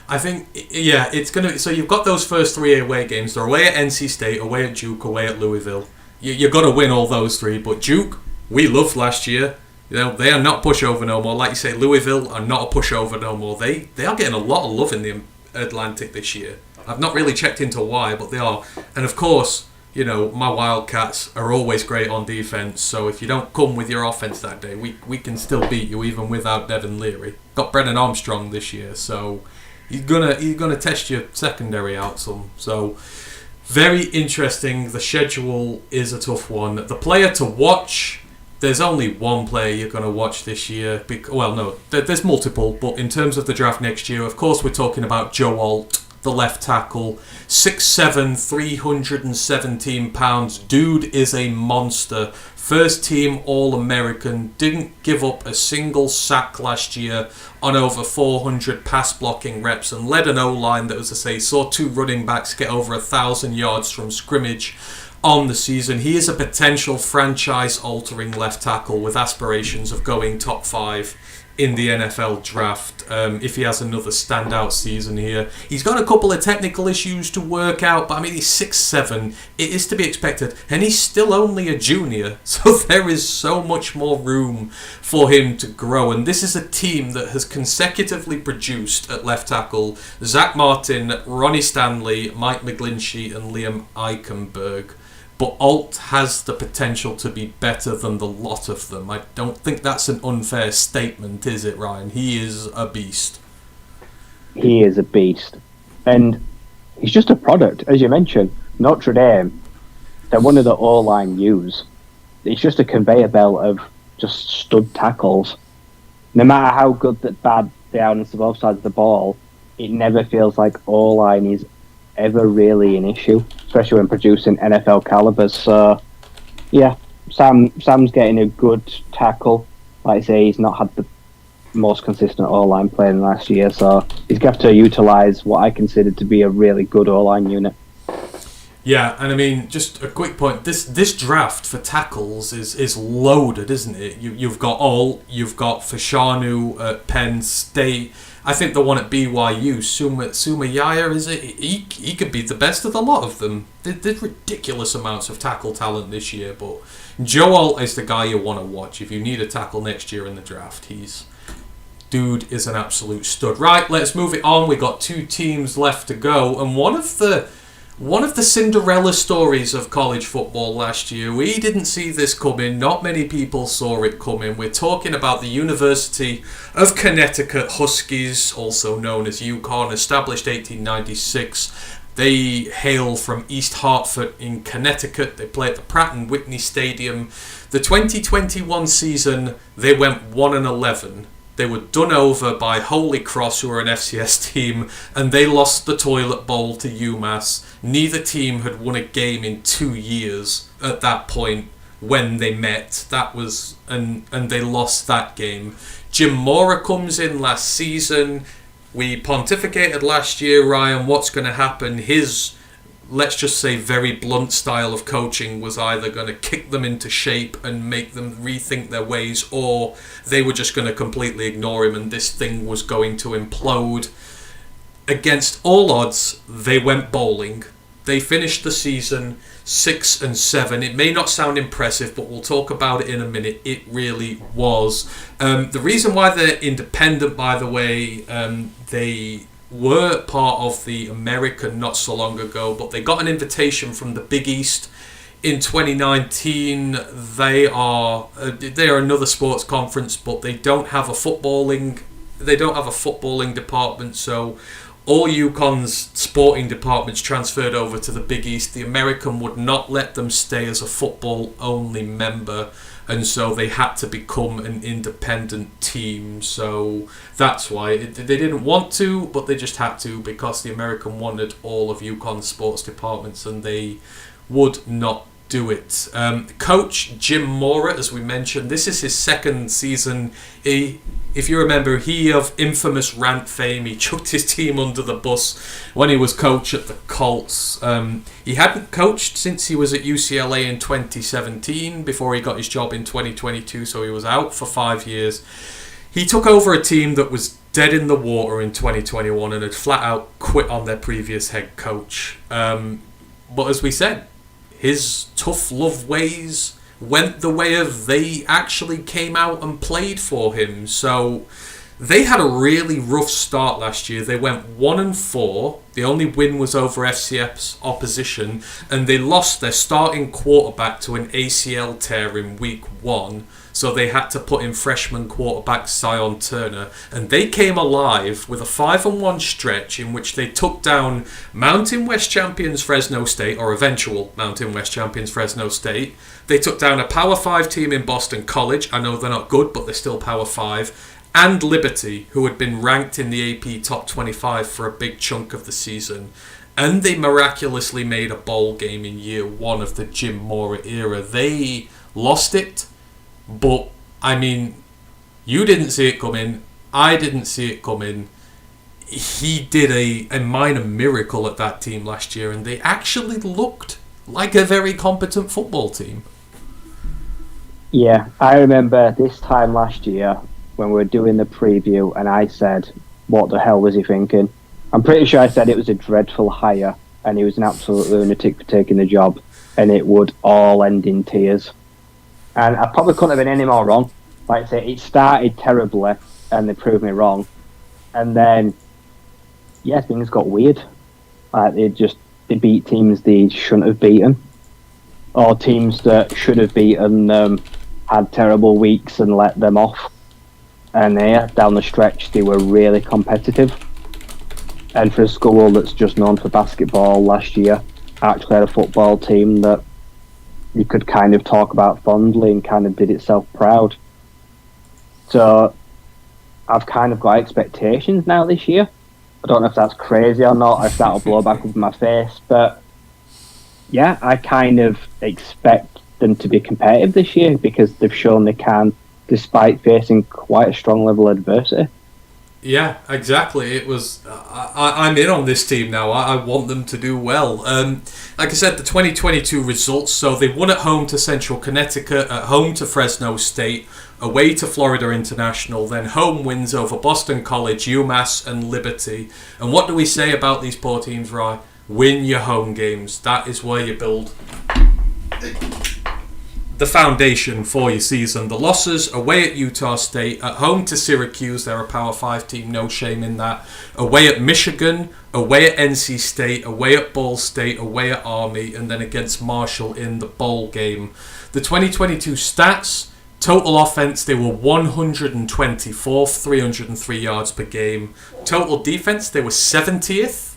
I think, yeah, it's going to... So you've got those first 3 away games. They're away at NC State, away at Duke, away at Louisville. You've got to win all those 3. But Duke, we loved last year. You know, they are not pushover no more. Like you say, Louisville are not a pushover no more. They are getting a lot of love in the Atlantic this year. I've not really checked into why, but they are. And of course, you know, my Wildcats are always great on defense. So if you don't come with your offense that day, we can still beat you even without Devin Leary. Got Brennan Armstrong this year, so you're gonna test your secondary out some. So very interesting. The schedule is a tough one. The player to watch. there's only one player you're going to watch this year. Well, no, there's multiple, but in terms of the draft next year, of course, we're talking about Joe Alt, the left tackle, 6'7", 317 pounds. Dude is a monster. First team All-American, didn't give up a single sack last year on over 400 pass blocking reps, and led an O-line that, as I say, saw 2 running backs get over 1,000 yards from scrimmage on the season. He is a potential franchise-altering left tackle with aspirations of going top 5 in the NFL draft if he has another standout season here. He's got a couple of technical issues to work out, but I mean, he's 6'7". It is to be expected, and he's still only a junior, so there is so much more room for him to grow. And this is a team that has consecutively produced at left tackle Zach Martin, Ronnie Stanley, Mike McGlinchey, and Liam Eichenberg. But Alt has the potential to be better than the lot of them. I don't think that's an unfair statement, is it, Ryan? He is a beast. He is a beast. And he's just a product. As you mentioned, Notre Dame, they're one of the O-line U's. It's just a conveyor belt of just stud tackles. No matter how good that bad they are on both sides of the ball, it never feels like O-line is ever really an issue, especially when producing NFL calibers. So, yeah, Sam's getting a good tackle. Like I say, he's not had the most consistent O-line play in the last year, so he's got to utilise what I consider to be a really good O-line unit. Yeah, and I mean, just a quick point. This draft for tackles is loaded, isn't it? You've got Alt, you've got Fashanu at Penn State. I think the one at BYU, Sumayaya, is it? He could be the best of the lot of them. There's ridiculous amounts of tackle talent this year, but Joe Alt is the guy you want to watch if you need a tackle next year in the draft. Dude is an absolute stud. Right, let's move it on. We got 2 teams left to go, and one of the Cinderella stories of college football last year, we didn't see this coming. Not many people saw it coming. We're talking about the University of Connecticut Huskies, also known as UConn, established 1896. They hail from East Hartford in Connecticut. They play at the Pratt & Whitney Stadium. The 2021 season, they went 1-11. They were done over by Holy Cross, who were an FCS team, and they lost the toilet bowl to UMass. Neither team had won a game in 2 years at that point when they met. And they lost that game. Jim Mora comes in last season. We pontificated last year, Ryan, what's going to happen. His, let's just say, very blunt style of coaching was either going to kick them into shape and make them rethink their ways, or they were just going to completely ignore him and this thing was going to implode. Against all odds, they went bowling. They finished the season 6-7. It may not sound impressive, but we'll talk about it in a minute. It really was. The reason why they're independent, by the way, they were part of the American not so long ago, but they got an invitation from the Big East in 2019. They are another sports conference, but they don't have a footballing department. So all UConn's sporting departments transferred over to the Big East. The American would not let them stay as a football-only member, and so they had to become an independent team. So that's why they didn't want to, but they just had to, because the American wanted all of UConn's sports departments, and they would not do it. Coach Jim Mora, as we mentioned, this is his second season. If you remember, he of infamous rant fame, he chucked his team under the bus when he was coach at the Colts. He hadn't coached since he was at UCLA in 2017, before he got his job in 2022, so he was out for 5 years. He took over a team that was dead in the water in 2021 and had flat out quit on their previous head coach. But as we said, his tough love ways went the way of they actually came out and played for him. So they had a really rough start last year. They went 1-4. The only win was over FCS opposition, and they lost their starting quarterback to an ACL tear in week 1. so they had to put in freshman quarterback Zion Turner, and they came alive with a 5-1 stretch in which they took down Mountain West champions Fresno State, or eventual Mountain West champions Fresno State. They took down a Power 5 team in Boston College. I know they're not good, but they're still Power 5. And Liberty, who had been ranked in the AP Top 25 for a big chunk of the season. And they miraculously made a bowl game in year one of the Jim Mora era. They lost it, but, I mean, you didn't see it coming. I didn't see it coming. He did a minor miracle at that team last year, and they actually looked like a very competent football team. Yeah, I remember this time last year when we were doing the preview, and I said, what the hell was he thinking? I'm pretty sure I said it was a dreadful hire, and he was an absolute lunatic for taking the job, and it would all end in tears. And I probably couldn't have been any more wrong. Like I say, it started terribly, and they proved me wrong. And then, yeah, things got weird. Like they beat teams they shouldn't have beaten, or teams that should have beaten them had terrible weeks and let them off. And down the stretch, they were really competitive. And for a school that's just known for basketball last year, actually had a football team that you could kind of talk about fondly and kind of did itself proud. So I've kind of got expectations now this year. I don't know if that's crazy or not, or if that'll blow back up in my face. But yeah, I kind of expect them to be competitive this year because they've shown they can, despite facing quite a strong level of adversity. Yeah, exactly. It was. I'm in on this team now. I want them to do well. Like I said, the 2022 results. So they won at home to Central Connecticut, at home to Fresno State, away to Florida International, then home wins over Boston College, UMass, and Liberty. And what do we say about these poor teams, Rye? Win your home games. That is where you build the foundation for your season. The losses: away at Utah State, at home to Syracuse, they're a Power 5 team, no shame in that, away at Michigan, away at NC State, away at Ball State, away at Army, and then against Marshall in the bowl game. The 2022 stats: total offense, they were 124th, 303 yards per game. Total defense, they were 70th.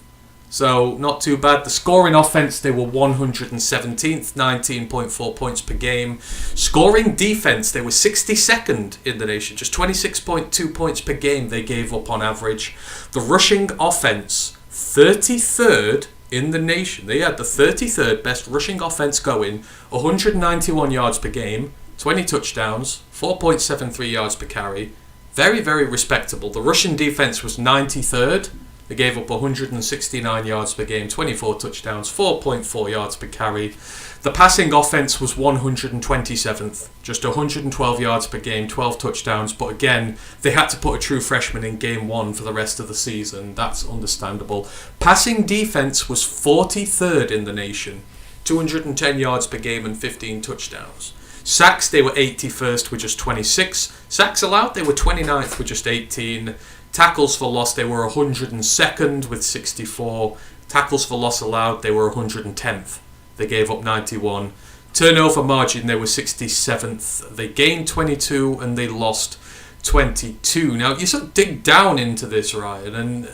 So, not too bad. The scoring offense, they were 117th, 19.4 points per game. Scoring defense, they were 62nd in the nation, just 26.2 points per game they gave up on average. The rushing offense, 33rd in the nation. They had the 33rd best rushing offense going, 191 yards per game, 20 touchdowns, 4.73 yards per carry. Very, very respectable. The rushing defense was 93rd. They gave up 169 yards per game, 24 touchdowns, 4.4 yards per carry. The passing offense was 127th, just 112 yards per game, 12 touchdowns. But again, they had to put a true freshman in game one for the rest of the season. That's understandable. Passing defense was 43rd in the nation, 210 yards per game and 15 touchdowns. Sacks, they were 81st with just 26. Sacks allowed, they were 29th with just 18. Tackles for loss, they were 102nd with 64. Tackles for loss allowed, they were 110th. They gave up 91. Turnover margin, they were 67th. They gained 22 and they lost 22. Now, you sort of dig down into this, Ryan, and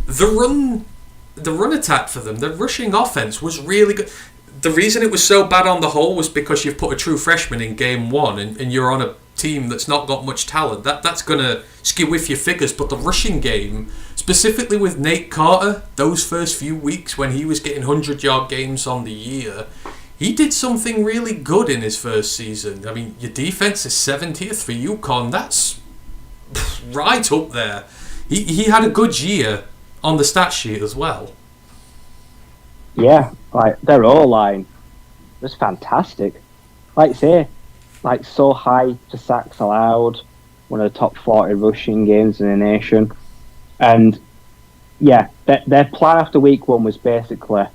the run attack for them, the rushing offense was really good. The reason it was so bad on the whole was because you've put a true freshman in game one and you're on a team that's not got much talent. That's going to skew with your figures. But the rushing game, specifically with Nate Carter, those first few weeks when he was getting 100-yard games on the year, he did something really good in his first season. I mean, your defense is 70th for UConn. That's right up there. He had a good year on the stat sheet as well. Yeah, like their O-line was fantastic. Like I say, like so high for sacks allowed, one of the top 40 rushing games in the nation. And yeah, their plan after week one was basically,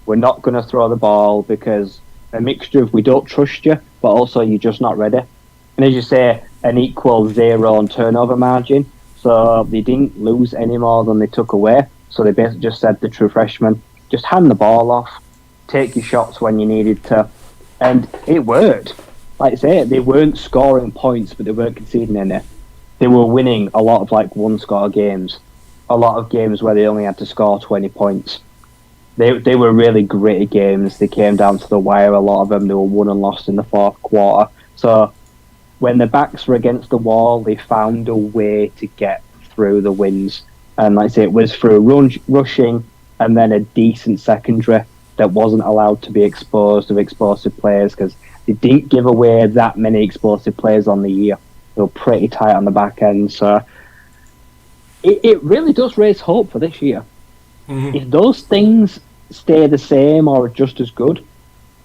we're not going to throw the ball because a mixture of we don't trust you, but also you're just not ready. And as you say, an equal 0 on turnover margin. So they didn't lose any more than they took away. So they basically just said the true freshman, just hand the ball off, take your shots when you needed to. And it worked. like I say, they weren't scoring points, but they weren't conceding any. They were winning a lot of like one-score games, a lot of games where they only had to score 20 points. They were really gritty games. They came down to the wire. A lot of them, they were won and lost in the fourth quarter. So when the backs were against the wall, they found a way to get through the wins. And like I say, it was through rushing and then a decent secondary that wasn't allowed to be exposed of explosive players, because they didn't give away that many explosive players on the year. They were pretty tight on the back end. So it really does raise hope for this year. Mm-hmm. If those things stay the same or just as good,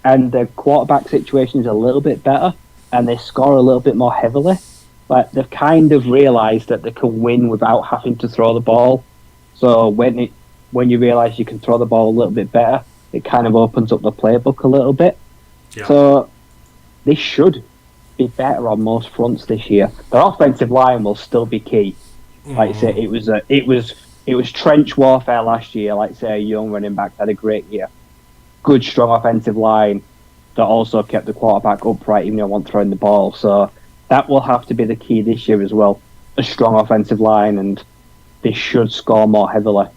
and the quarterback situation is a little bit better, and they score a little bit more heavily, like they've kind of realised that they can win without having to throw the ball. So when you realise you can throw the ball a little bit better, it kind of opens up the playbook a little bit. Yeah. So they should be better on most fronts this year. Their offensive line will still be key. Like I say, it was trench warfare last year. Like say, a young running back had a great year. Good, strong offensive line that also kept the quarterback upright even though they weren't throwing the ball. So that will have to be the key this year as well. A strong offensive line, and they should score more heavily.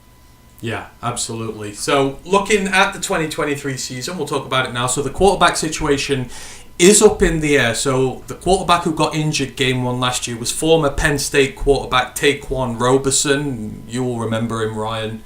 Yeah, absolutely. So looking at the 2023 season, we'll talk about it now. So the quarterback situation is up in the air. So the quarterback who got injured game 1 last year was former Penn State quarterback Taquan Roberson. You will remember him, Ryan.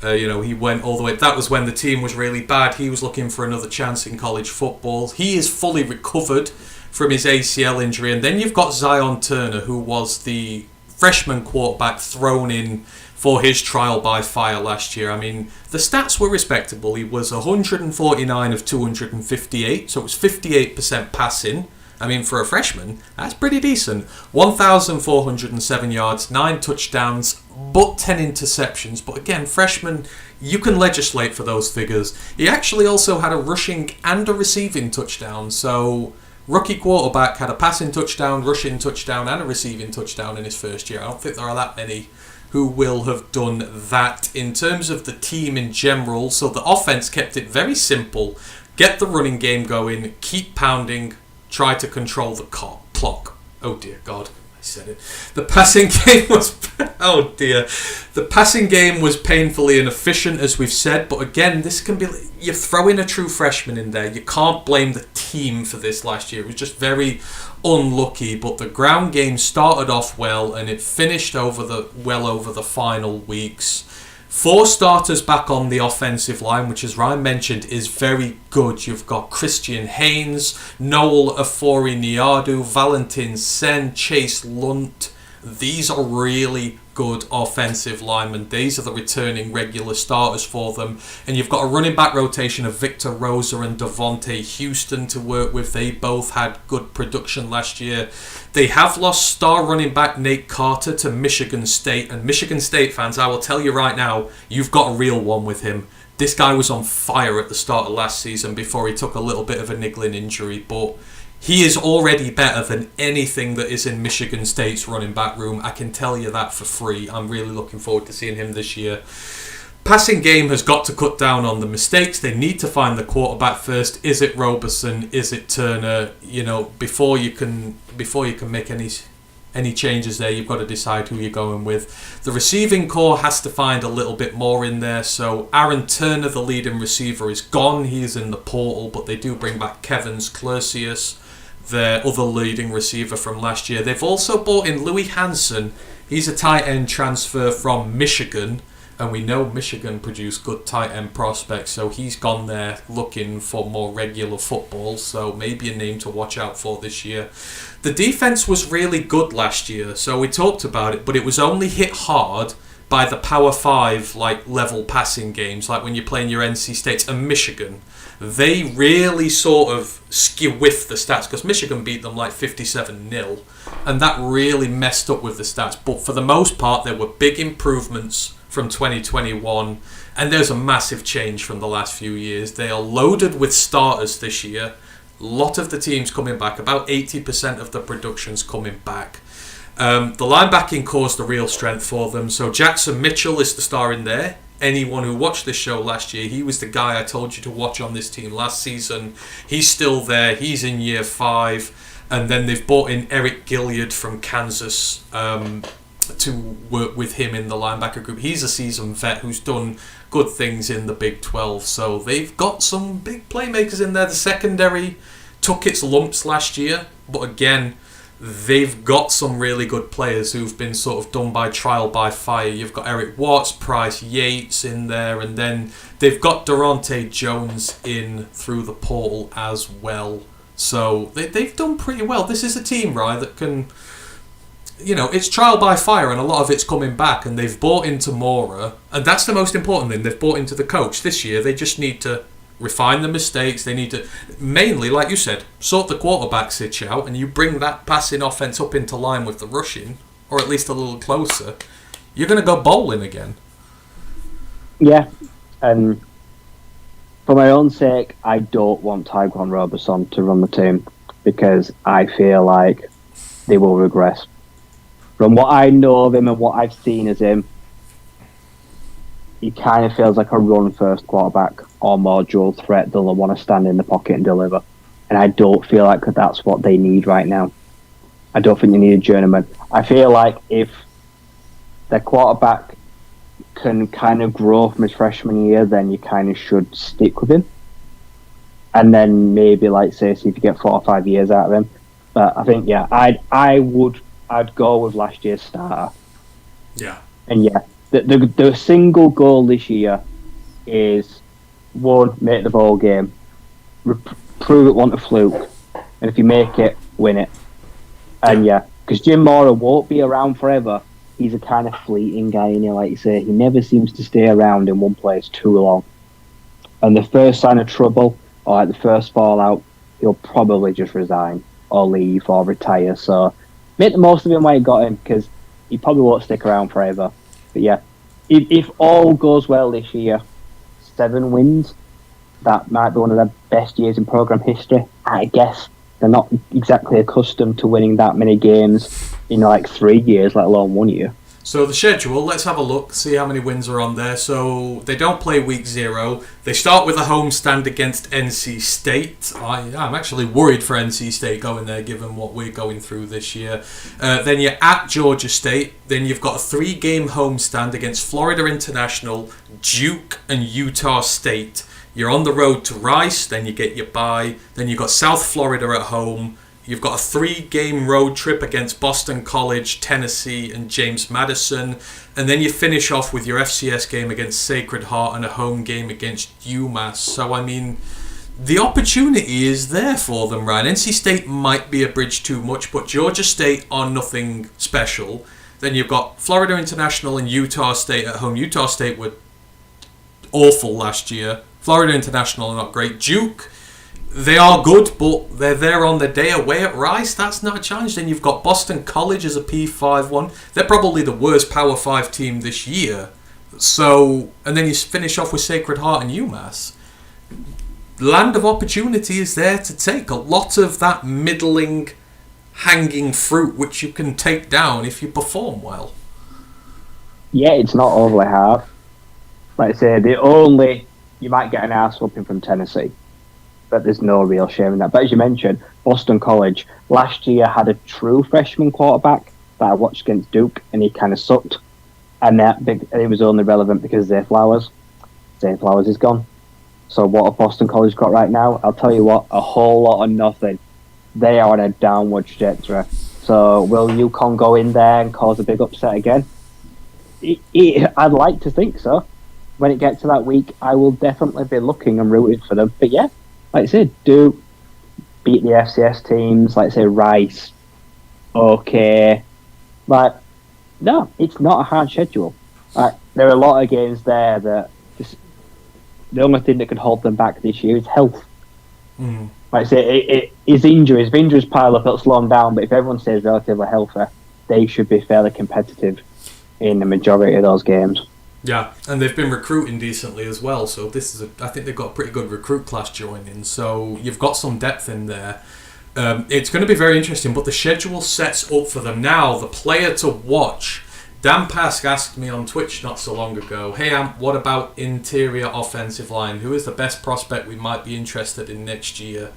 He went all the way. That was when the team was really bad. He was looking for another chance in college football. He is fully recovered from his ACL injury. And then you've got Zion Turner, who was the freshman quarterback thrown in for his trial by fire last year. I mean, the stats were respectable. He was 149 of 258, so it was 58% passing. I mean, for a freshman, that's pretty decent. 1,407 yards, 9 touchdowns, but 10 interceptions. But again, freshmen, you can legislate for those figures. He actually also had a rushing and a receiving touchdown. So, rookie quarterback had a passing touchdown, rushing touchdown, and a receiving touchdown in his first year. I don't think there are that many who will have done that. In terms of the team in general, so the offense kept it very simple. Get the running game going, keep pounding, try to control the clock. Oh dear God, I said it. The passing game was... oh dear. The passing game was painfully inefficient, as we've said, but again, this can be... You're throwing a true freshman in there. You can't blame the team for this last year. It was just very unlucky, but the ground game started off well, and it finished over the final weeks. 4 starters back on the offensive line, which, as Ryan mentioned, is very good. You've got Christian Haynes, Noel Afori-Niadu, Valentin Sen, Chase Lunt. These are really good offensive linemen. These are the returning regular starters for them. And you've got a running back rotation of Victor Rosa and Devontae Houston to work with. They both had good production last year. They have lost star running back Nate Carter to Michigan State. And Michigan State fans, I will tell you right now, you've got a real one with him. This guy was on fire at the start of last season before he took a little bit of a niggling injury. But he is already better than anything that is in Michigan State's running back room. I can tell you that for free. I'm really looking forward to seeing him this year. Passing game has got to cut down on the mistakes. They need to find the quarterback first. Is it Roberson? Is it Turner? Before you can make any changes there, you've got to decide who you're going with. The receiving core has to find a little bit more in there. So Aaron Turner, the leading receiver, is gone. He's in the portal, but they do bring back Kevins Clercius, their other leading receiver from last year. They've also brought in Louis Hansen. He's a tight end transfer from Michigan, and we know Michigan produce good tight end prospects, so he's gone there looking for more regular football, so maybe a name to watch out for this year. The defense was really good last year, so we talked about it, but it was only hit hard by the Power 5 level passing games, like when you're playing your NC States and Michigan. They really sort of skew-whiffed the stats, because Michigan beat them 57-0, and that really messed up with the stats. But for the most part, there were big improvements from 2021, and there's a massive change from the last few years. They are loaded with starters this year. A lot of the teams coming back, about 80% of the production's coming back. The linebacking core is the real strength for them. So Jackson Mitchell is the star in there. anyone who watched this show last year, he was the guy I told you to watch on this team last season. He's still there. He's in year 5. And then they've brought in Eric Gilliard from Kansas to work with him in the linebacker group. He's a seasoned vet who's done good things in the Big 12. So they've got some big playmakers in there. The secondary took its lumps last year, but again, they've got some really good players who've been sort of done by trial by fire. You've got Eric Watts, Price Yates in there, and then they've got Durante Jones in through the portal as well. So they've done pretty well. This is a team, right, that can, it's trial by fire, and a lot of it's coming back, and they've bought into Mora, and that's the most important thing. They've bought into the coach this year. They just need to refine the mistakes. They need to, mainly, like you said, sort the quarterback sitch out, and you bring that passing offense up into line with the rushing, or at least a little closer. You're going to go bowling again. Yeah, and for my own sake, I don't want Tyquan Roberson to run the team because I feel like they will regress. From what I know of him and what I've seen as him, he kind of feels like a run-first quarterback or more dual threat. They'll want to stand in the pocket and deliver. And I don't feel like that's what they need right now. I don't think they need a journeyman. I feel like if their quarterback can kind of grow from his freshman year, then you kind of should stick with him. And then maybe, see if you get 4 or 5 years out of him. But I think, I'd go with last year's starter. Yeah. And the single goal this year is, 1, make the ball game, prove it wasn't a fluke, and if you make it, win it. And because Jim Mora won't be around forever. He's a kind of fleeting guy, and like you say, he never seems to stay around in one place too long. And the first sign of trouble, or the first fallout, he'll probably just resign or leave or retire. So make the most of him while you got him, because he probably won't stick around forever. But if all goes well this year, 7 wins, that might be one of the best years in program history. I guess they're not exactly accustomed to winning that many games in 3 years, let alone 1 year. So the schedule, let's have a look, see how many wins are on there. So they don't play week 0. They start with a homestand against NC State. I'm actually worried for NC State going there, given what we're going through this year. Then you're at Georgia State. Then you've got a 3-game homestand against Florida International, Duke, and Utah State. You're on the road to Rice, then you get your bye. Then you've got South Florida at home. You've got a 3-game road trip against Boston College, Tennessee, and James Madison. And then you finish off with your FCS game against Sacred Heart and a home game against UMass. So, the opportunity is there for them, Ryan. NC State might be a bridge too much, but Georgia State are nothing special. Then you've got Florida International and Utah State at home. Utah State were awful last year. Florida International are not great. Duke, they are good, but they're there on the day away at Rice. That's not a challenge. Then you've got Boston College as a P5 one. They're probably the worst Power 5 team this year. So, and then you finish off with Sacred Heart and UMass. Land of opportunity is there to take. A lot of that middling, hanging fruit, which you can take down if you perform well. Yeah, it's not overly hard. Like I say, you might get an arse whooping from Tennessee, but there's no real shame in that. But as you mentioned, Boston College last year had a true freshman quarterback that I watched against Duke, and he kind of sucked. And it was only relevant because Zay Flowers is gone. So what have Boston College got right now? I'll tell you what, a whole lot of nothing. They are on a downward trajectory. So will UConn go in there and cause a big upset again? I'd like to think so. When it gets to that week, I will definitely be looking and rooting for them. But like I said, do beat the FCS teams, like say Rice. Okay. No, it's not a hard schedule. There are a lot of games there that the only thing that could hold them back this year is health. Mm. Like I say, it is injuries. If injuries pile up, it'll slow them down. But if everyone stays relatively healthy, they should be fairly competitive in the majority of those games. Yeah, and they've been recruiting decently as well, so I think they've got a pretty good recruit class joining, so you've got some depth in there. It's going to be very interesting, but the schedule sets up for them now. The player to watch Dan Pask asked me on Twitch not so long ago, hey Amp, what about interior offensive line? Who is the best prospect we might be interested in next year?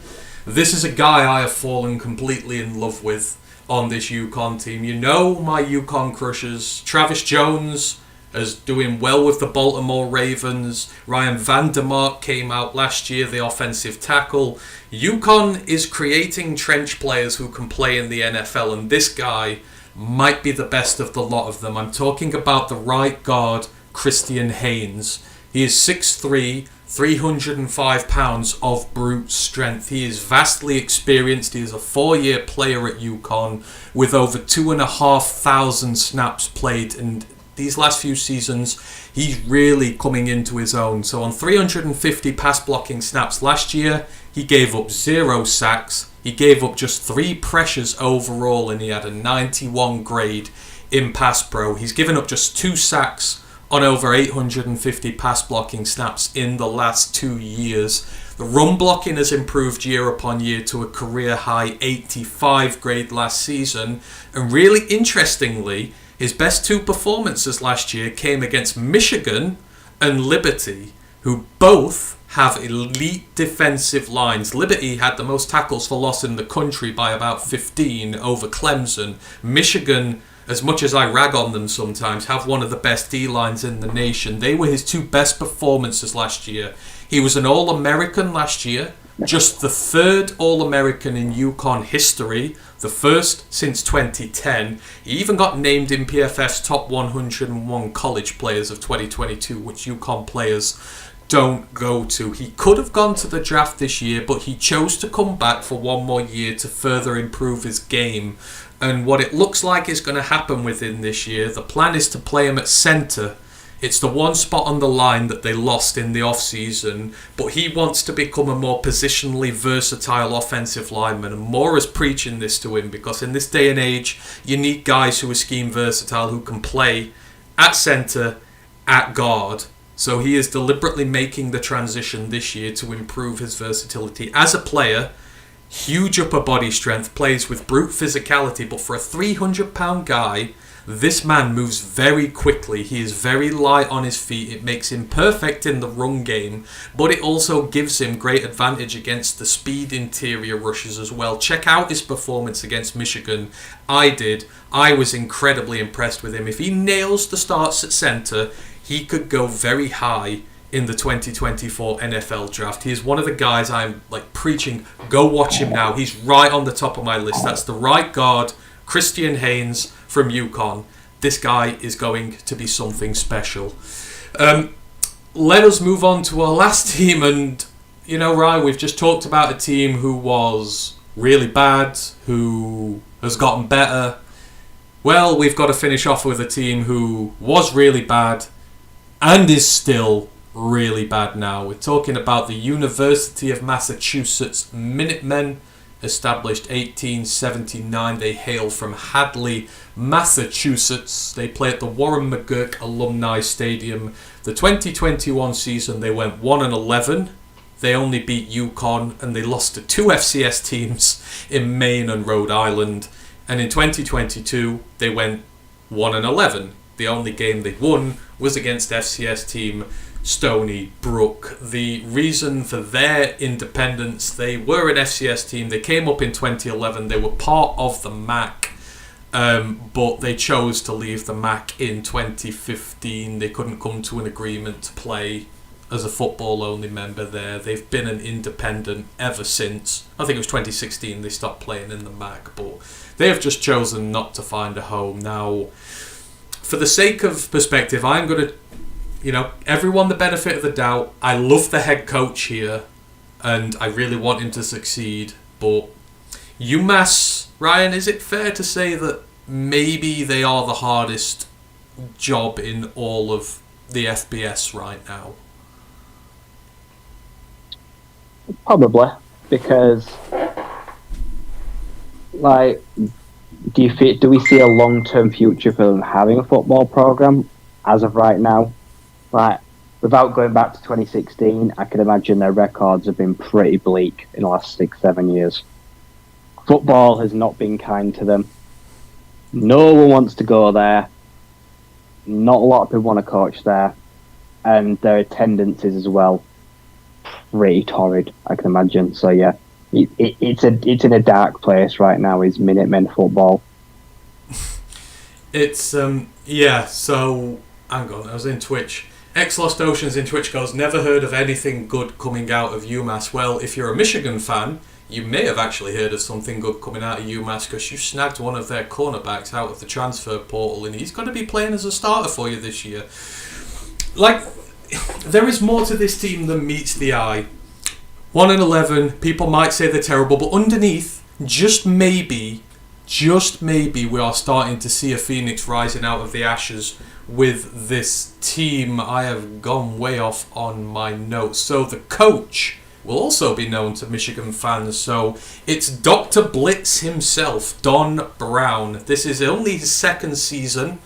This is a guy I have fallen completely in love with on this UConn team. You know my UConn crushers. Travis Jones is doing well with the Baltimore Ravens. Ryan Vandermark came out last year, the offensive tackle. UConn is creating trench players who can play in the NFL, and this guy might be the best of the lot of them. I'm talking about the right guard, Christian Haynes. He is 6'3", 305 pounds of brute strength. He is vastly experienced. He is a 4-year player at UConn with over 2,500 snaps played, and these last few seasons he's really coming into his own. So on 350 pass blocking snaps last year, he gave up 0 sacks. He gave up just 3 pressures overall, and he had a 91 grade in pass pro. He's given up just 2 sacks on over 850 pass blocking snaps in the last 2 years. The run blocking has improved year upon year to a career high 85 grade last season. And really interestingly, his best 2 performances last year came against Michigan and Liberty, who both have elite defensive lines. Liberty had the most tackles for loss in the country by about 15 over Clemson. Michigan, as much as I rag on them sometimes, have one of the best D-lines in the nation. They were his 2 best performances last year. He was an All-American last year, just the 3rd All-American in UConn history, the 1st since 2010. He even got named in PFF's top 101 college players of 2022, which UConn players don't go to. He could have gone to the draft this year, but he chose to come back for 1 more year to further improve his game. And what it looks like is going to happen within this year, the plan is to play him at centre. It's the one spot on the line that they lost in the off-season, but he wants to become a more positionally versatile offensive lineman, and Mora's preaching this to him because in this day and age, you need guys who are scheme versatile, who can play at centre, at guard. So he is deliberately making the transition this year to improve his versatility as a player. Huge upper body strength, plays with brute physicality, but for a 300-pound guy, this man moves very quickly. He is very light on his feet. It makes him perfect in the run game, but it also gives him great advantage against the speed interior rushes as well. Check out his performance against Michigan. I was incredibly impressed with him. If he nails the starts at center, he could go very high in the 2024 NFL draft. He is one of the guys I'm preaching, go watch him now. He's right on the top of my list. That's the right guard, Christian Haynes from UConn. This guy is going to be something special. Let us move on to our last team. And, Ryan, we've just talked about a team who was really bad, who has gotten better. Well, we've got to finish off with a team who was really bad and is still really bad now. We're talking about the University of Massachusetts Minutemen, established 1879. They hail from Hadley, Massachusetts. They play at the Warren McGurk Alumni Stadium. The 2021 season, they went 1-11. They only beat UConn, and they lost to 2 FCS teams in Maine and Rhode Island. And in 2022, they went 1-11. The only game they won was against FCS team Stony Brook. The reason for their independence, they were an FCS team. They came up in 2011. They were part of the MAC, but they chose to leave the MAC in 2015. They couldn't come to an agreement to play as a football-only member there. They've been an independent ever since. I think it was 2016 they stopped playing in the MAC, but they have just chosen not to find a home. Now, for the sake of perspective, I'm going to everyone the benefit of the doubt. I love the head coach here, and I really want him to succeed. But UMass, Ryan, is it fair to say that maybe they are the hardest job in all of the FBS right now? Probably, because, do we see a long-term future for them having a football program as of right now? Without going back to 2016, I can imagine their records have been pretty bleak in the last 6-7 years. Football has not been kind to them. No one wants to go there. not a lot of people want to coach there, and their attendances as well, pretty torrid, I can imagine. So yeah, it's in a dark place right now. Is Minutemen football? It's So hang on, I was in Twitch. X Lost Oceans in Twitch goes, never heard of anything good coming out of UMass. Well, if you're a Michigan fan, you may have actually heard of something good coming out of UMass because you snagged one of their cornerbacks out of the transfer portal, and he's going to be playing as a starter for you this year. Like, there is more to this team than meets the eye. 1-11, people might say they're terrible, but underneath, just maybe we are starting to see a phoenix rising out of the ashes with this team. I have gone way off on my notes. So the coach will also be known to Michigan fans. So it's Dr. Blitz himself, Don Brown. This is only his second season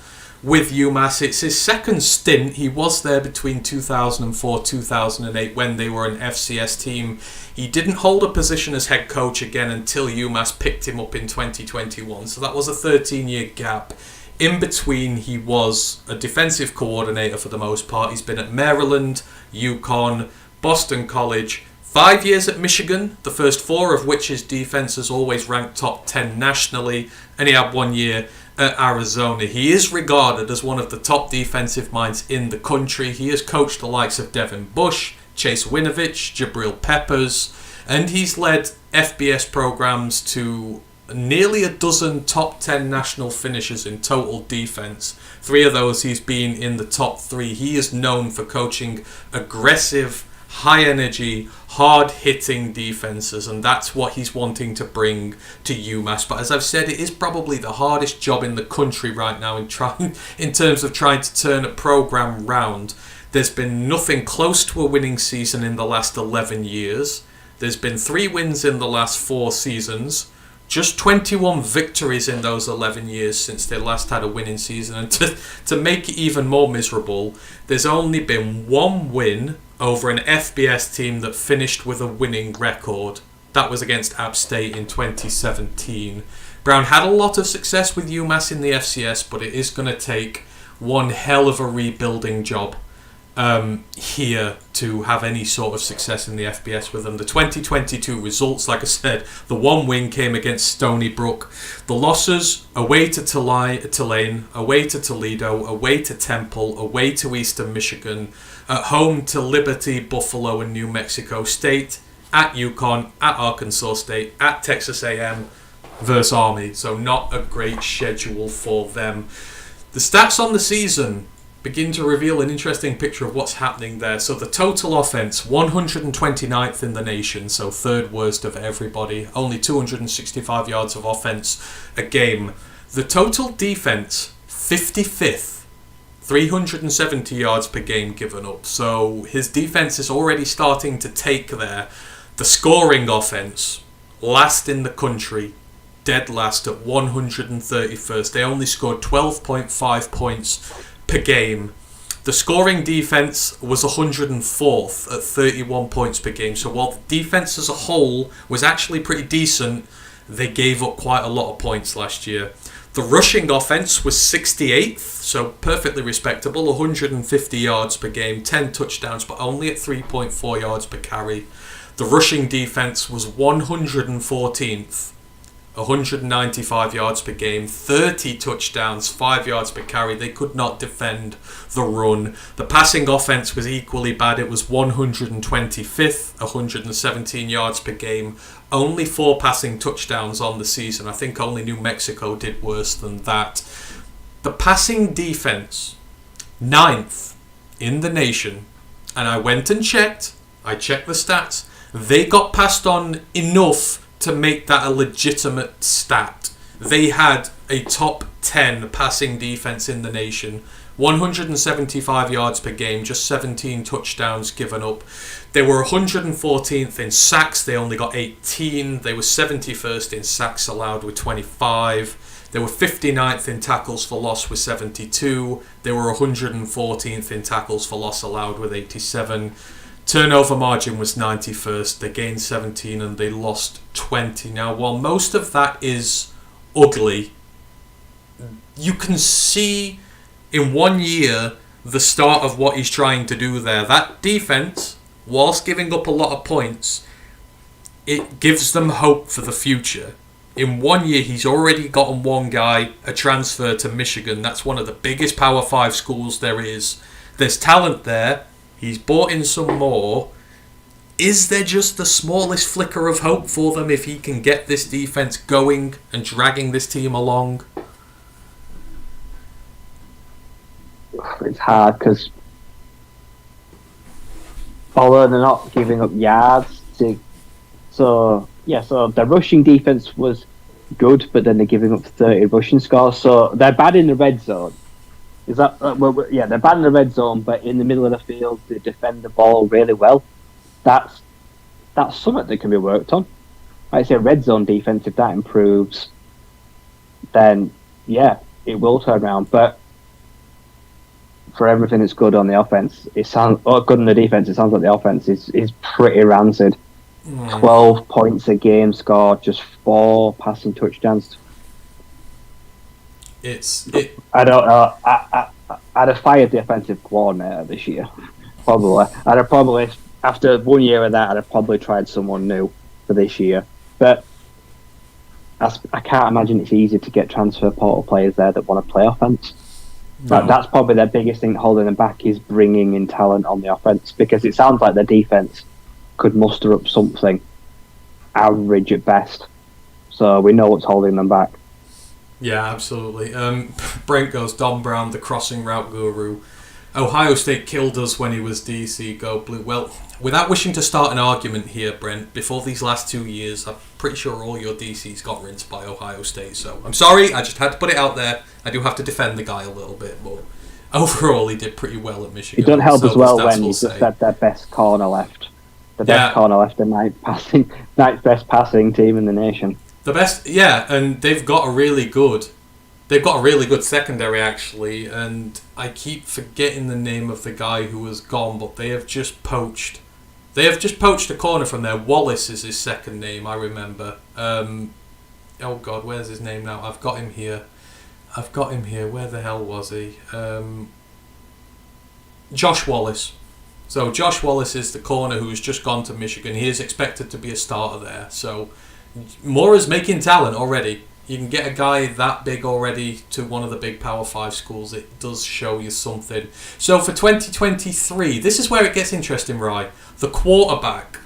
with UMass. It's his second stint. He was there between 2004-2008 when they were an FCS team. He didn't hold a position as head coach again until UMass picked him up in 2021. So that was a 13-year gap. In between, he was a defensive coordinator for the most part. He's been at Maryland, UConn, Boston College, 5 years at Michigan, the first 4 of which his defense has always ranked top 10 nationally, and he had 1 year at Arizona. He is regarded as one of the top defensive minds in the country. He has coached the likes of Devin Bush, Chase Winovich, Jabril Peppers, and he's led FBS programs to nearly a dozen top 10 national finishes in total defense. 3 of those he's been in the top 3. He is known for coaching aggressive, high energy, hard hitting defenses, and that's what he's wanting to bring to UMass. But as I've said, it is probably the hardest job in the country right now in terms of trying to turn a program round. There's been nothing close to a winning season in the last 11 years. There's been 3 wins in the last 4 seasons. Just 21 victories in those 11 years since they last had a winning season. And to make it even more miserable, there's only been 1 win over an FBS team that finished with a winning record. That was against App State in 2017. Brown had a lot of success with UMass in the FCS, but it is going to take one hell of a rebuilding job here to have any sort of success in the FBS with them. The 2022 results, like I said, the 1 win came against Stony Brook. The losses, away to Tulane, away to Toledo, away to Temple, away to Eastern Michigan, at home to Liberty, Buffalo, and New Mexico State, at UConn, at Arkansas State, at Texas A&M, versus Army. So not a great schedule for them. The stats on the season begin to reveal an interesting picture of what's happening there. So the total offense, 129th in the nation, so 3rd worst of everybody, only 265 yards of offense a game. The total defense, 55th, 370 yards per game given up. So his defense is already starting to take there. The scoring offense, last in the country, dead last at 131st. They only scored 12.5 points per game. The scoring defense was 104th at 31 points per game. So while the defense as a whole was actually pretty decent, they gave up quite a lot of points last year. The rushing offense was 68th, so perfectly respectable, 150 yards per game, 10 touchdowns, but only at 3.4 yards per carry. The rushing defense was 114th, 195 yards per game, 30 touchdowns, 5 yards per carry. They could not defend the run. The passing offense was equally bad. It was 125th, 117 yards per game. Only 4 passing touchdowns on the season. I think only New Mexico did worse than that. The passing defense, 9th in the nation. And I went and checked. I checked the stats. They got passed on enough to make that a legitimate stat. They had a top 10 passing defense in the nation. 175 yards per game, just 17 touchdowns given up. They were 114th in sacks, they only got 18. They were 71st in sacks allowed with 25. They were 59th in tackles for loss with 72. They were 114th in tackles for loss allowed with 87. Turnover margin was 91st. They gained 17 and they lost 20. Now, while most of that is ugly, you can see in 1 year, the start of what he's trying to do there. That defense, whilst giving up a lot of points, it gives them hope for the future. In 1 year, he's already gotten one guy a transfer to Michigan. That's one of the biggest Power 5 schools there is. There's talent there. He's brought in some more. Is there just the smallest flicker of hope for them if he can get this defense going and dragging this team along? It's hard because although they're not giving up yards, so their rushing defense was good, but then they're giving up 30 rushing scores. So they're bad in the red zone. Is that they're bad in the red zone, but in the middle of the field they defend the ball really well. That's something that can be worked on. Like I say, red zone defense, if that improves, then yeah, it will turn around. But for everything that's good on the offense, good on the defense, it sounds like the offense is pretty rancid. 12 points a game scored, just 4 passing touchdowns. I don't know. I'd have fired the offensive coordinator this year. Probably. After 1 year of that, I'd have probably tried someone new for this year. But I can't imagine it's easy to get transfer portal players there that want to play offense. No. That's probably their biggest thing holding them back, is bringing in talent on the offense, because it sounds like their defense could muster up something average at best. So we know what's holding them back. Yeah, absolutely. Brent goes, Don Brown, the crossing route guru. Ohio State killed us when he was DC. Go Blue. Well, without wishing to start an argument here, Brent, before these last 2 years, I'm pretty sure all your DCs got rinsed by Ohio State. So I'm sorry, I just had to put it out there. I do have to defend the guy a little bit, but overall he did pretty well at Michigan. It doesn't help as well when you just said their best corner left. The best corner left, the ninth best passing team in the nation. The best, yeah, and they've got a really good secondary actually, and I keep forgetting the name of the guy who was gone, but they have just poached a corner from there. Wallace is his second name, I remember. Oh God, where's his name now? I've got him here. Where the hell was he? Josh Wallace. So Josh Wallace is the corner who's just gone to Michigan. He is expected to be a starter there. So Mora's making talent already. You can get a guy that big already to one of the big Power 5 schools. It does show you something. So for 2023, this is where it gets interesting, Rye. The quarterback.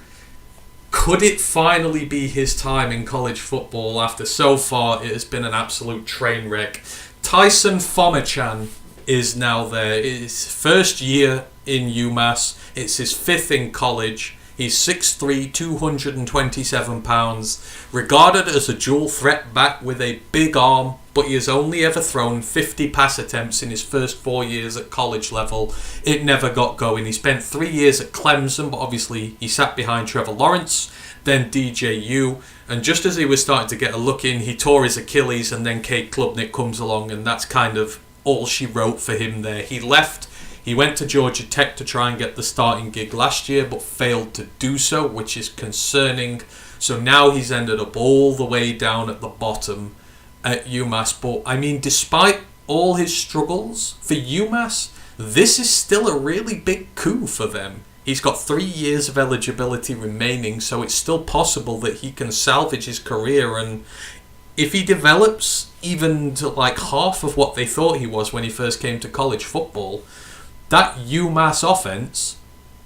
Could it finally be his time in college football after so far it has been an absolute train wreck? Tyson Fomachan is now there. It's his first year in UMass. It's his 5th in college. He's 6'3", 227 pounds, regarded as a dual threat back with a big arm, but he has only ever thrown 50 pass attempts in his first 4 years at college level. It never got going. He spent 3 years at Clemson, but obviously he sat behind Trevor Lawrence, then DJU, and just as he was starting to get a look in, he tore his Achilles, and then Kate Klubnik comes along, and that's kind of all she wrote for him there. He left. He went to Georgia Tech to try and get the starting gig last year, but failed to do so, which is concerning. So now he's ended up all the way down at the bottom at UMass. But, I mean, despite all his struggles for UMass, this is still a really big coup for them. He's got 3 years of eligibility remaining, so it's still possible that he can salvage his career. And if he develops even to like half of what they thought he was when he first came to college football, that UMass offense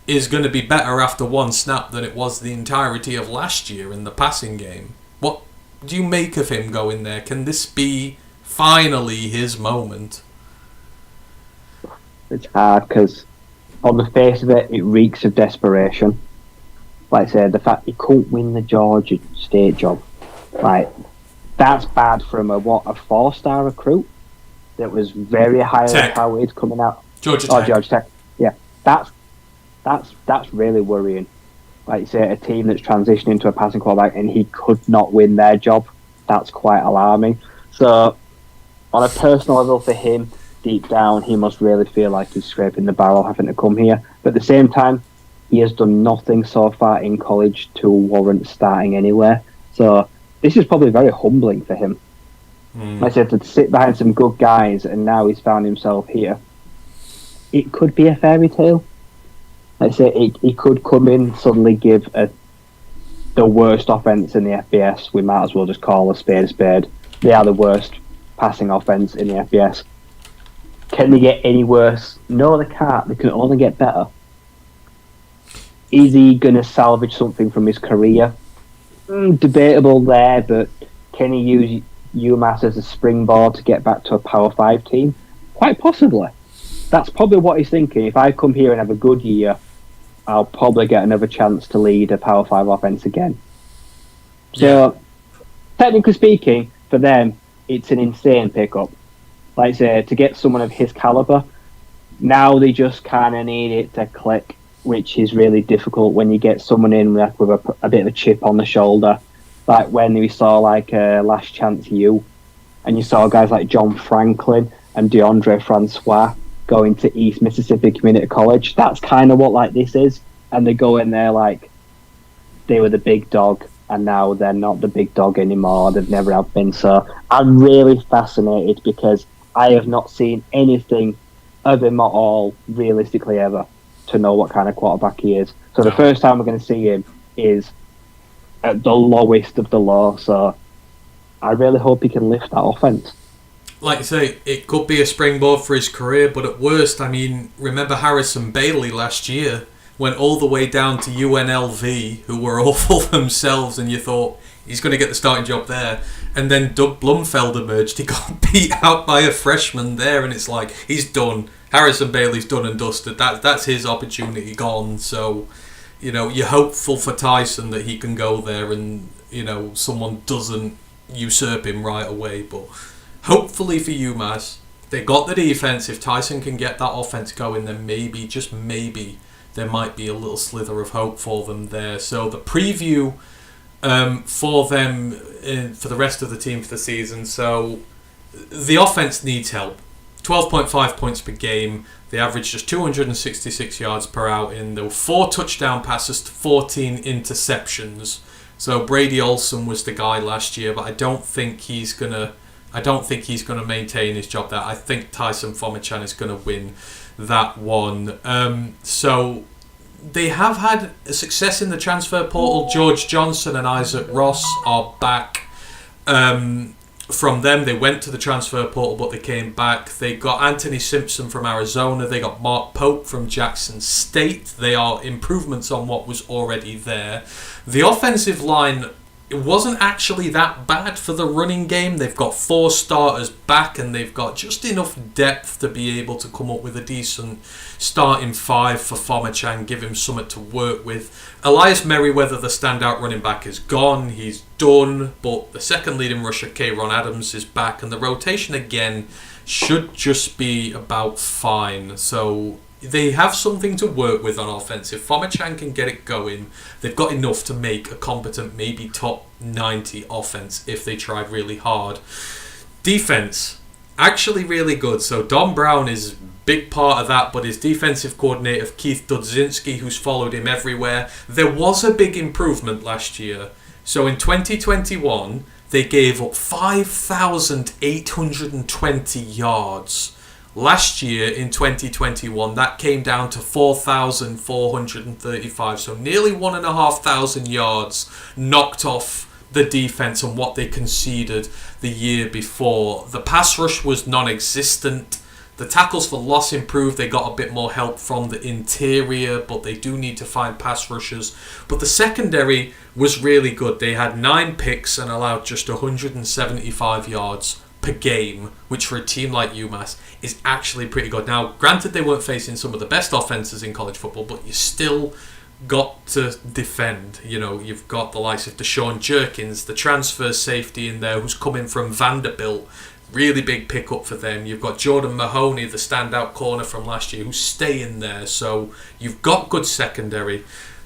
is going to be better after one snap than it was the entirety of last year in the passing game. What do you make of him going there? Can this be finally his moment? It's hard because on the face of it, it reeks of desperation. Like I said, the fact he couldn't win the Georgia State job, like, that's bad from a 4-star recruit that was very highly touted coming out. Georgia Tech. Yeah, that's really worrying. Like you say, a team that's transitioning to a passing quarterback and he could not win their job. That's quite alarming. So, on a personal level for him, deep down, he must really feel like he's scraping the barrel having to come here. But at the same time, he has done nothing so far in college to warrant starting anywhere. So, this is probably very humbling for him. Like I said, to sit behind some good guys, and now he's found himself here. It could be a fairy tale. Like I say, he could come in, suddenly give the worst offense in the FBS. We might as well just call a spade a spade. They are the worst passing offense in the FBS. Can they get any worse? No, they can't. They can only get better. Is he going to salvage something from his career? Debatable there, but can he use UMass as a springboard to get back to a Power 5 team? Quite possibly. That's probably what he's thinking. If I come here and have a good year, I'll probably get another chance to lead a Power 5 offense again. So, technically speaking, for them, it's an insane pickup. Like I say, to get someone of his caliber, now they just kind of need it to click, which is really difficult when you get someone in with a bit of a chip on the shoulder. Like when we saw Last Chance U, and you saw guys like John Franklin and DeAndre Francois going to East Mississippi Community College. That's kind of what this is. And they go in there like they were the big dog, and now they're not the big dog anymore. They've never have been. So I'm really fascinated because I have not seen anything of him at all, realistically, ever, to know what kind of quarterback he is. So the first time we're going to see him is at the lowest of the low. So I really hope he can lift that offense. Like you say, it could be a springboard for his career, but at worst, remember Harrison Bailey last year went all the way down to UNLV, who were awful themselves, and you thought he's going to get the starting job there. And then Doug Blumfeld emerged. He got beat out by a freshman there, and it's like, he's done. Harrison Bailey's done and dusted. That's his opportunity gone. So, you're hopeful for Tyson that he can go there and, someone doesn't usurp him right away. But hopefully for UMass, they got the defense. If Tyson can get that offense going, then maybe, just maybe, there might be a little slither of hope for them there. So the preview for them, for the rest of the team for the season. So the offense needs help. 12.5 points per game. They averaged just 266 yards per outing. There were 4 touchdown passes to 14 interceptions. So Brady Olson was the guy last year, but I don't think he's gonna maintain his job there. I think Tyson Fomichan is gonna win that one. So they have had a success in the transfer portal. George Johnson and Isaac Ross are back. From them, they went to the transfer portal, but they came back. They got Anthony Simpson from Arizona. They got Mark Pope from Jackson State. They are improvements on what was already there. The offensive line, it wasn't actually that bad for the running game. They've got 4 starters back, and they've got just enough depth to be able to come up with a decent starting 5 for Fomichan, give him something to work with. Elias Merriweather, the standout running back, is gone. He's done. But the second leading rusher, Kayron Adams, is back. And the rotation, again, should just be about fine. So they have something to work with on offense. If Fomichan can get it going, they've got enough to make a competent, maybe top 90 offense if they tried really hard. Defense, actually really good. So Don Brown is a big part of that, but his defensive coordinator, Keith Dudzinski, who's followed him everywhere. There was a big improvement last year. So in 2021, they gave up 5,820 yards. Last year, in 2021, that came down to 4,435. So nearly 1,500 yards knocked off the defense and what they conceded the year before. The pass rush was non-existent. The tackles for loss improved. They got a bit more help from the interior, but they do need to find pass rushers. But the secondary was really good. They had 9 picks and allowed just 175 yards per game, which for a team like UMass is actually pretty good. Now, granted, they weren't facing some of the best offenses in college football, but you still got to defend. You've got the likes of Deshaun Jerkins, the transfer safety in there, who's coming from Vanderbilt. Really big pickup for them. You've got Jordan Mahoney, the standout corner from last year, who's staying there. So you've got good secondary.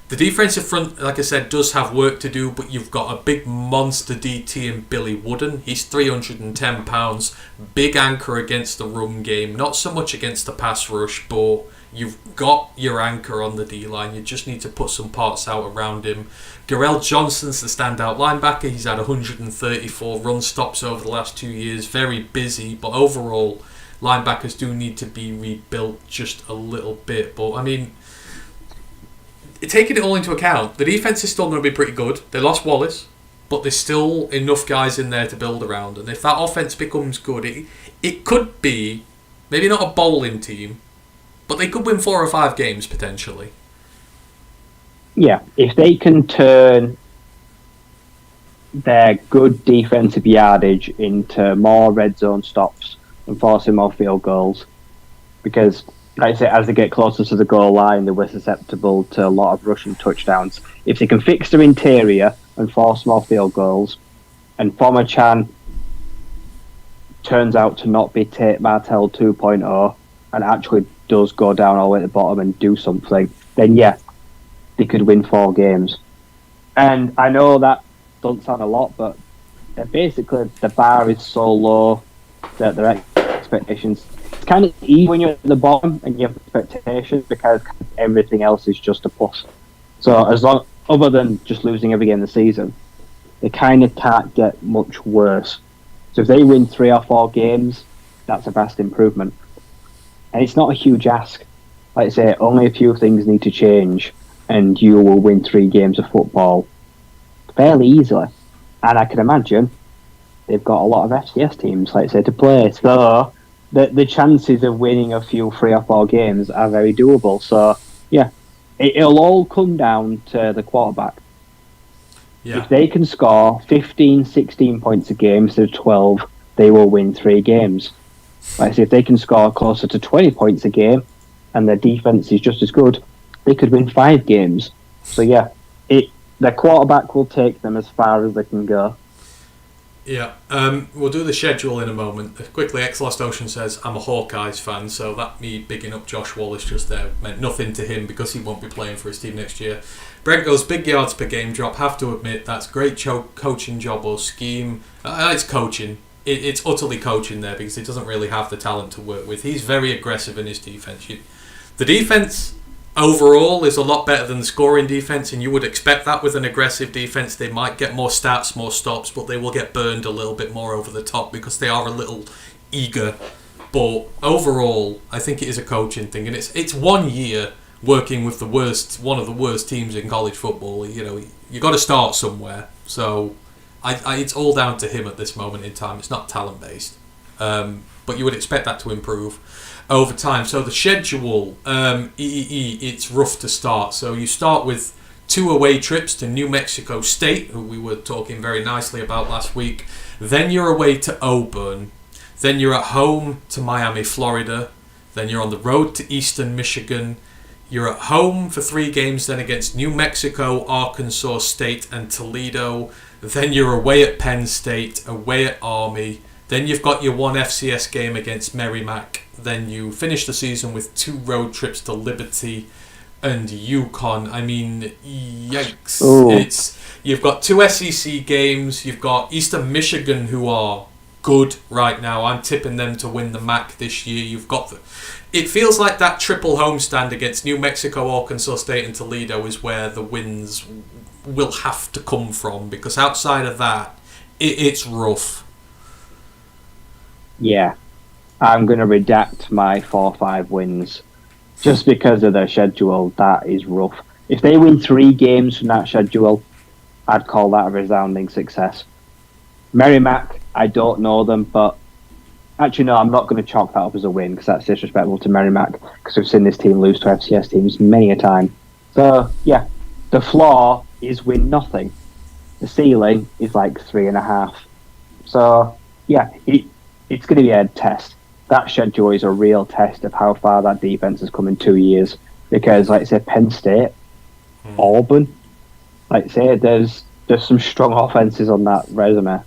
The defensive front, like I said, does have work to do, but you've got a big monster DT in Billy Wooden. He's 310 pounds, big anchor against the run game, not so much against the pass rush, but you've got your anchor on the D-line. You just need to put some parts out around him. Garrell Johnson's the standout linebacker. He's had 134 run stops over the last 2 years. Very busy, but overall, linebackers do need to be rebuilt just a little bit. But, I mean, taking it all into account, the defense is still going to be pretty good. They lost Wallace, but there's still enough guys in there to build around. And if that offense becomes good, it could be, maybe not a bowling team, but they could win 4 or 5 games potentially. Yeah, if they can turn their good defensive yardage into more red zone stops and forcing more field goals, because, like I say, as they get closer to the goal line, they were susceptible to a lot of rushing touchdowns. If they can fix their interior and force more field goals, and Fomachan turns out to not be Tate Martell 2.0 and actually does go down all the way at the bottom and do something, then yeah, they could win 4 games. And I know that doesn't sound a lot, but basically the bar is so low that their expectations, it's kind of easy when you're at the bottom and you have expectations, because everything else is just a plus. So as long, other than just losing every game of the season, they kind of can't get much worse. So if they win 3 or 4 games, that's a vast improvement. And it's not a huge ask. Like I say, only a few things need to change, and you will win 3 games of football fairly easily. And I can imagine they've got a lot of FCS teams, like I say, to play. So the chances of winning a few 3 or 4 games are very doable. So yeah, it'll all come down to the quarterback. Yeah. If they can score 15, 16 points a game instead of 12, they will win 3 games. Like I say, if they can score closer to 20 points a game and their defense is just as good, they could win 5 games. So yeah, their quarterback will take them as far as they can go. Yeah, we'll do the schedule in a moment. Quickly, X Lost Ocean says, I'm a Hawkeyes fan, so that me bigging up Josh Wallace just there meant nothing to him because he won't be playing for his team next year. Brent goes, big yards per game drop. Have to admit, that's great coaching job or scheme. It's coaching. It's utterly coaching there because he doesn't really have the talent to work with. He's very aggressive in his defense. The defense overall is a lot better than the scoring defense, and you would expect that with an aggressive defense. They might get more stats, more stops, but they will get burned a little bit more over the top because they are a little eager. But overall, I think it is a coaching thing, and it's 1 year working with one of the worst teams in college football. You know, you got to start somewhere. So it's all down to him at this moment in time. It's not talent based, but you would expect that to improve over time. So the schedule, it's rough to start. So you start with 2 away trips to New Mexico State, who we were talking very nicely about last week. Then you're away to Auburn. Then you're at home to Miami, Florida. Then you're on the road to Eastern Michigan. You're at home for 3 games then against New Mexico, Arkansas State and Toledo. Then you're away at Penn State, away at Army. Then you've got your 1 FCS game against Merrimack. Then you finish the season with 2 road trips to Liberty and UConn. I mean, yikes. You've got 2 SEC games. You've got Eastern Michigan, who are good right now. I'm tipping them to win the MAC this year. You've got it feels like that triple homestand against New Mexico, Arkansas State and Toledo is where the wins will have to come from, because outside of that, it's rough. Yeah, I'm going to redact my 4-5 wins just because of their schedule. That is rough. If they win 3 games from that schedule, I'd call that a resounding success. Merrimack, I don't know them, but actually no, I'm not going to chalk that up as a win because that's disrespectful to Merrimack, because we've seen this team lose to FCS teams many a time. So yeah, the floor is win nothing. The ceiling is like 3.5. So yeah, it's going to be a test. That schedule is a real test of how far that defense has come in 2 years. Because, like I say, Penn State, Auburn, like I say, there's some strong offenses on that resume.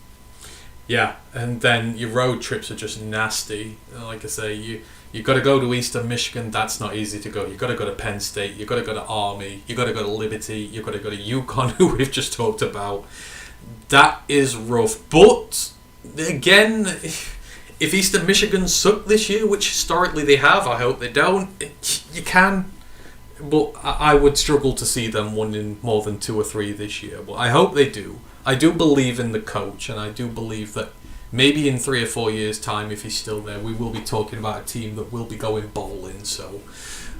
Yeah, and then your road trips are just nasty. Like I say, you got to go to Eastern Michigan. That's not easy to go. You got to go to Penn State. You got to go to Army. You got to go to Liberty. You got to go to UConn, who we've just talked about. That is rough. But again, if Eastern Michigan suck this year, which historically they have, I hope they don't. You can, but I would struggle to see them winning more than 2 or 3 this year. But I hope they do. I do believe in the coach, and I do believe that maybe in 3 or 4 years' time, if he's still there, we will be talking about a team that will be going bowling. So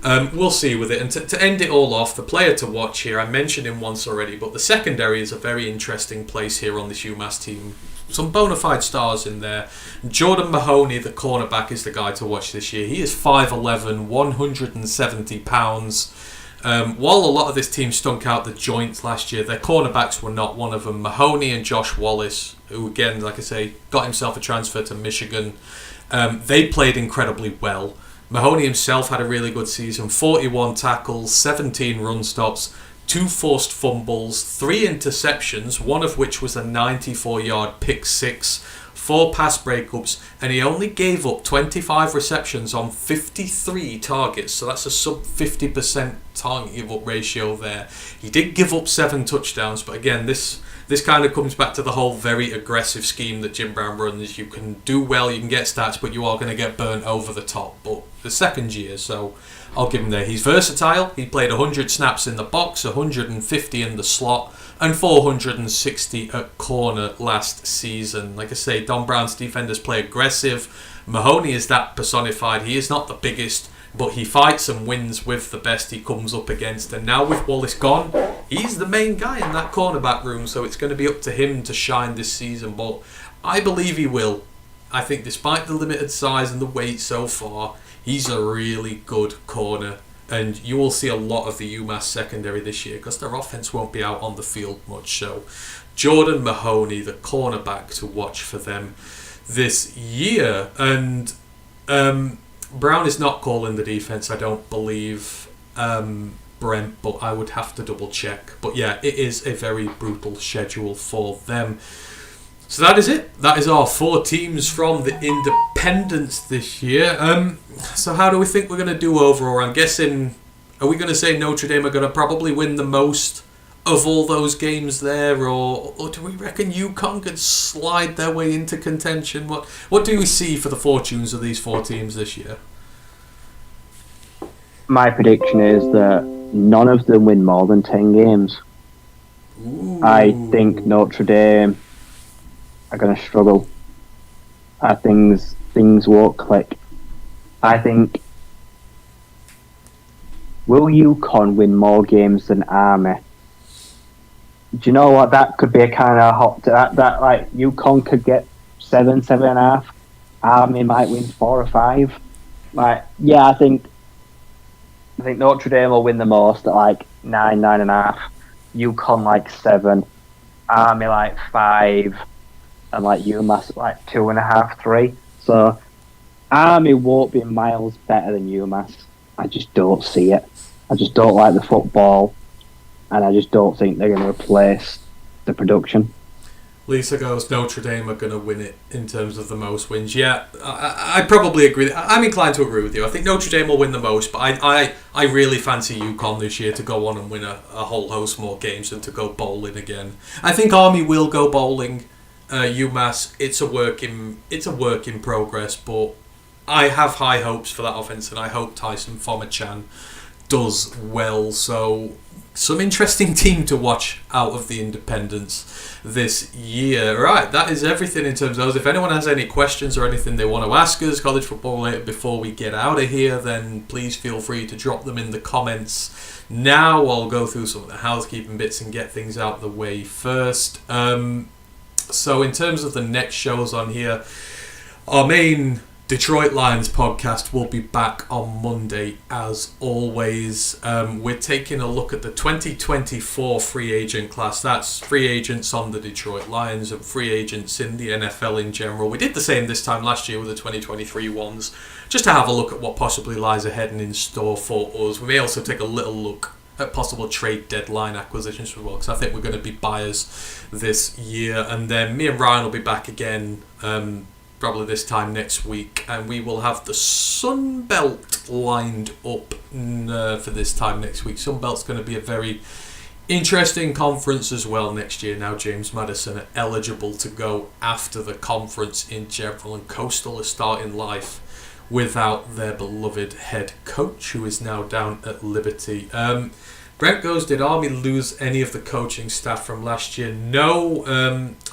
we'll see with it. And to end it all off, the player to watch here, I mentioned him once already, but the secondary is a very interesting place here on this UMass team. Some bona fide stars in there. Jordan Mahoney, the cornerback, is the guy to watch this year. He is 5'11", 170 pounds. While a lot of this team stunk out the joints last year, their cornerbacks were not one of them. Mahoney and Josh Wallace, who again, like I say, got himself a transfer to Michigan, they played incredibly well. Mahoney himself had a really good season, 41 tackles, 17 run stops, 2 forced fumbles, 3 interceptions, one of which was a 94-yard pick six, 4 pass breakups, and he only gave up 25 receptions on 53 targets. So that's a sub 50% target give up ratio there. He did give up 7 touchdowns, but again, this kind of comes back to the whole very aggressive scheme that Jim Brown runs. You can do well, you can get stats, but you are going to get burnt over the top. But the second year, so I'll give him there. He's versatile. He played 100 snaps in the box, 150 in the slot, and 460 at corner last season. Like I say, Don Brown's defenders play aggressive. Mahoney is that personified. He is not the biggest, but he fights and wins with the best he comes up against. And now with Wallace gone, he's the main guy in that cornerback room, so it's going to be up to him to shine this season. But I believe he will. I think despite the limited size and the weight so far, he's a really good corner. And you will see a lot of the UMass secondary this year because their offense won't be out on the field much. So Jordan Mahoney, the cornerback to watch for them this year. And Brown is not calling the defense, I don't believe, Brent, but I would have to double check. But yeah, it is a very brutal schedule for them. So that is it. That is our 4 teams from the Independents this year. So how do we think we're going to do overall? I'm guessing, are we going to say Notre Dame are going to probably win the most of all those games there? Or do we reckon UConn could slide their way into contention? What do we see for the fortunes of these 4 teams this year? My prediction is that none of them win more than 10 games. Ooh. I think Notre Dame are going to struggle. I think things won't click. I think, will UConn win more games than Army? Do you know what? That could be a kind of hot. That like UConn could get 7, 7.5. Army might win 4 or 5. Like, yeah, I think Notre Dame will win the most at like 9, 9.5. UConn like 7. Army like 5. And like UMass like 2.5, 3. So Army won't be miles better than UMass. I just don't see it. I just don't like the football, and I just don't think they're going to replace the production. Lisa goes, Notre Dame are going to win it in terms of the most wins. Yeah, I probably agree. I'm inclined to agree with you. I think Notre Dame will win the most, but I really fancy UConn this year to go on and win a whole host more games and to go bowling again. I think Army will go bowling. UMass, it's a work in progress, but I have high hopes for that offense, and I hope Tyson Fomachan does well. So some interesting team to watch out of the Independents this year. Right, that is everything in terms of those. If anyone has any questions or anything they want to ask us, college football related, before we get out of here, then please feel free to drop them in the comments. Now I'll go through some of the housekeeping bits and get things out of the way first. So in terms of the next shows on here, our main Detroit Lions podcast will be back on Monday as always. We're taking a look at the 2024 free agent class. That's free agents on the Detroit Lions and free agents in the NFL in general. We did the same this time last year with the 2023 ones, just to have a look at what possibly lies ahead and in store for us. We may also take a little look possible trade deadline acquisitions as well, because I think we're going to be buyers this year. And then me and Ryan will be back again probably this time next week, and we will have the Sun Belt lined up for this time next week. Sun Belt's going to be a very interesting conference as well next year. Now James Madison are eligible to go after the conference in general, and Coastal is starting life without their beloved head coach, who is now down at Liberty. Brent goes, did Army lose any of the coaching staff from last year? No,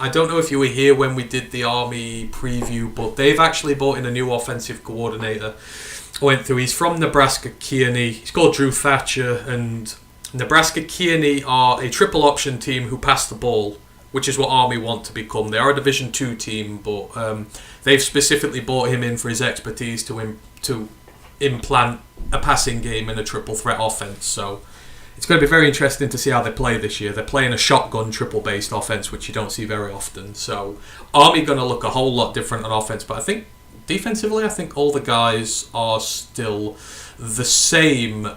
I don't know if you were here when we did the Army preview, but they've actually brought in a new offensive coordinator. He's from Nebraska Kearney. He's called Drew Thatcher, and Nebraska Kearney are a triple option team who pass the ball, which is what Army want to become. They are a Division 2 team, but they've specifically brought him in for his expertise to implant a passing game and a triple threat offense. So it's going to be very interesting to see how they play this year. They're playing a shotgun triple-based offense, which you don't see very often. So Army going to look a whole lot different on offense. But I think defensively, I think all the guys are still the same.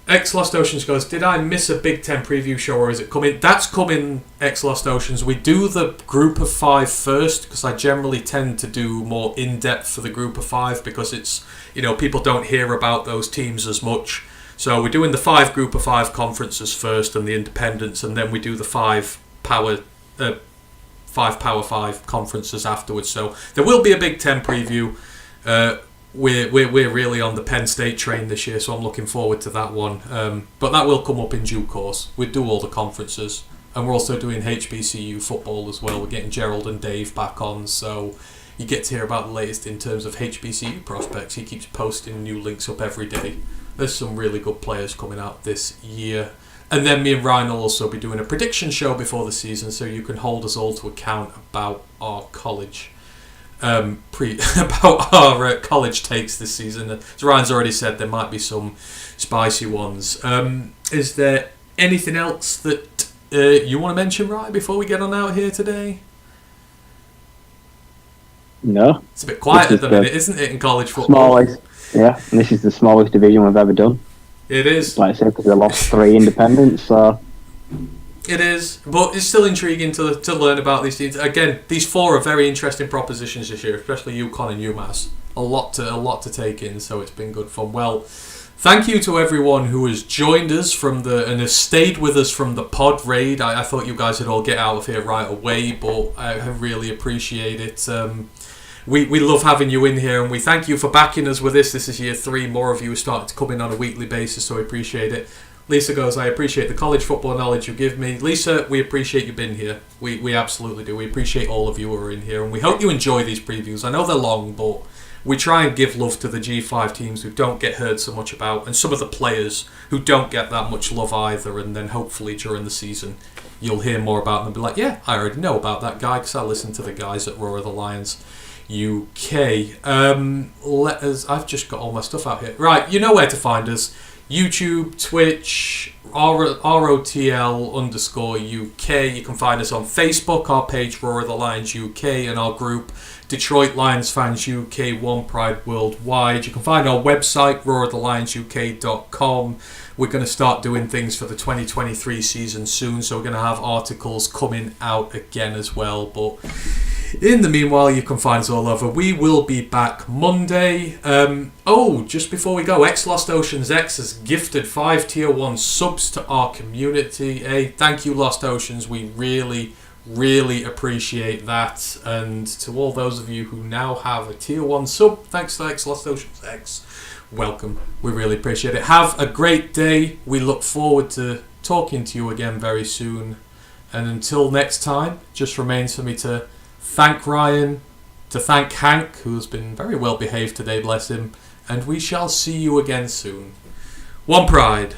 X Lost Oceans goes, did I miss a Big Ten preview show, or is it coming? That's coming, X Lost Oceans. We do the group of 5 first, because I generally tend to do more in-depth for the group of 5, because it's, people don't hear about those teams as much. So we're doing the 5 group of 5 conferences first, and the independents, and then we do the 5 Power 5 conferences afterwards. So there will be a Big Ten preview. We're really on the Penn State train this year, so I'm looking forward to that one. But that will come up in due course. We do all the conferences, and we're also doing HBCU football as well. We're getting Gerald and Dave back on, so you get to hear about the latest in terms of HBCU prospects. He keeps posting new links up every day. There's some really good players coming out this year. And then me and Ryan will also be doing a prediction show before the season, so you can hold us all to account about our college college takes this season. As Ryan's already said, there might be some spicy ones. Is there anything else that you want to mention, Ryan, before we get on out here today? No. It's a bit quiet at the minute, isn't it, in college football? Smallest, yeah. And this is the smallest division we've ever done. It is. Like I said, because they lost 3 independents, so... It is, but it's still intriguing to learn about these teams. Again, these 4 are very interesting propositions this year, especially UConn and UMass. A lot to take in, so it's been good fun. Well, thank you to everyone who has joined us and has stayed with us from the pod raid. I thought you guys would all get out of here right away, but I really appreciate it. We love having you in here, and we thank you for backing us with this. This is year 3. More of you are starting to come in on a weekly basis, so we appreciate it. Lisa goes, I appreciate the college football knowledge you give me. Lisa, we appreciate you being here. We absolutely do. We appreciate all of you who are in here, and we hope you enjoy these previews. I know they're long, but we try and give love to the G5 teams who don't get heard so much about, and some of the players who don't get that much love either, and then hopefully during the season you'll hear more about them and be like, yeah, I already know about that guy because I listen to the guys at Roar of the Lions UK. I've just got all my stuff out here. Right, you know where to find us. YouTube, Twitch, ROTL_UK. You can find us on Facebook, our page Roar of the Lions UK, and our group Detroit Lions Fans UK, One Pride Worldwide. You can find our website roarofthelionsuk.com. We're going to start doing things for the 2023 season soon, so we're going to have articles coming out again as well. But in the meanwhile, you can find us all over. We will be back Monday. Just before we go, X Lost Oceans X has gifted 5 Tier 1 subs to our community. Hey, thank you, Lost Oceans. We really, really appreciate that. And to all those of you who now have a Tier 1 sub, thanks to X Lost Oceans X, welcome. We really appreciate it. Have a great day. We look forward to talking to you again very soon. And until next time, just remains for me to thank Ryan, to thank Hank, who's been very well behaved today, bless him, and we shall see you again soon. One Pride.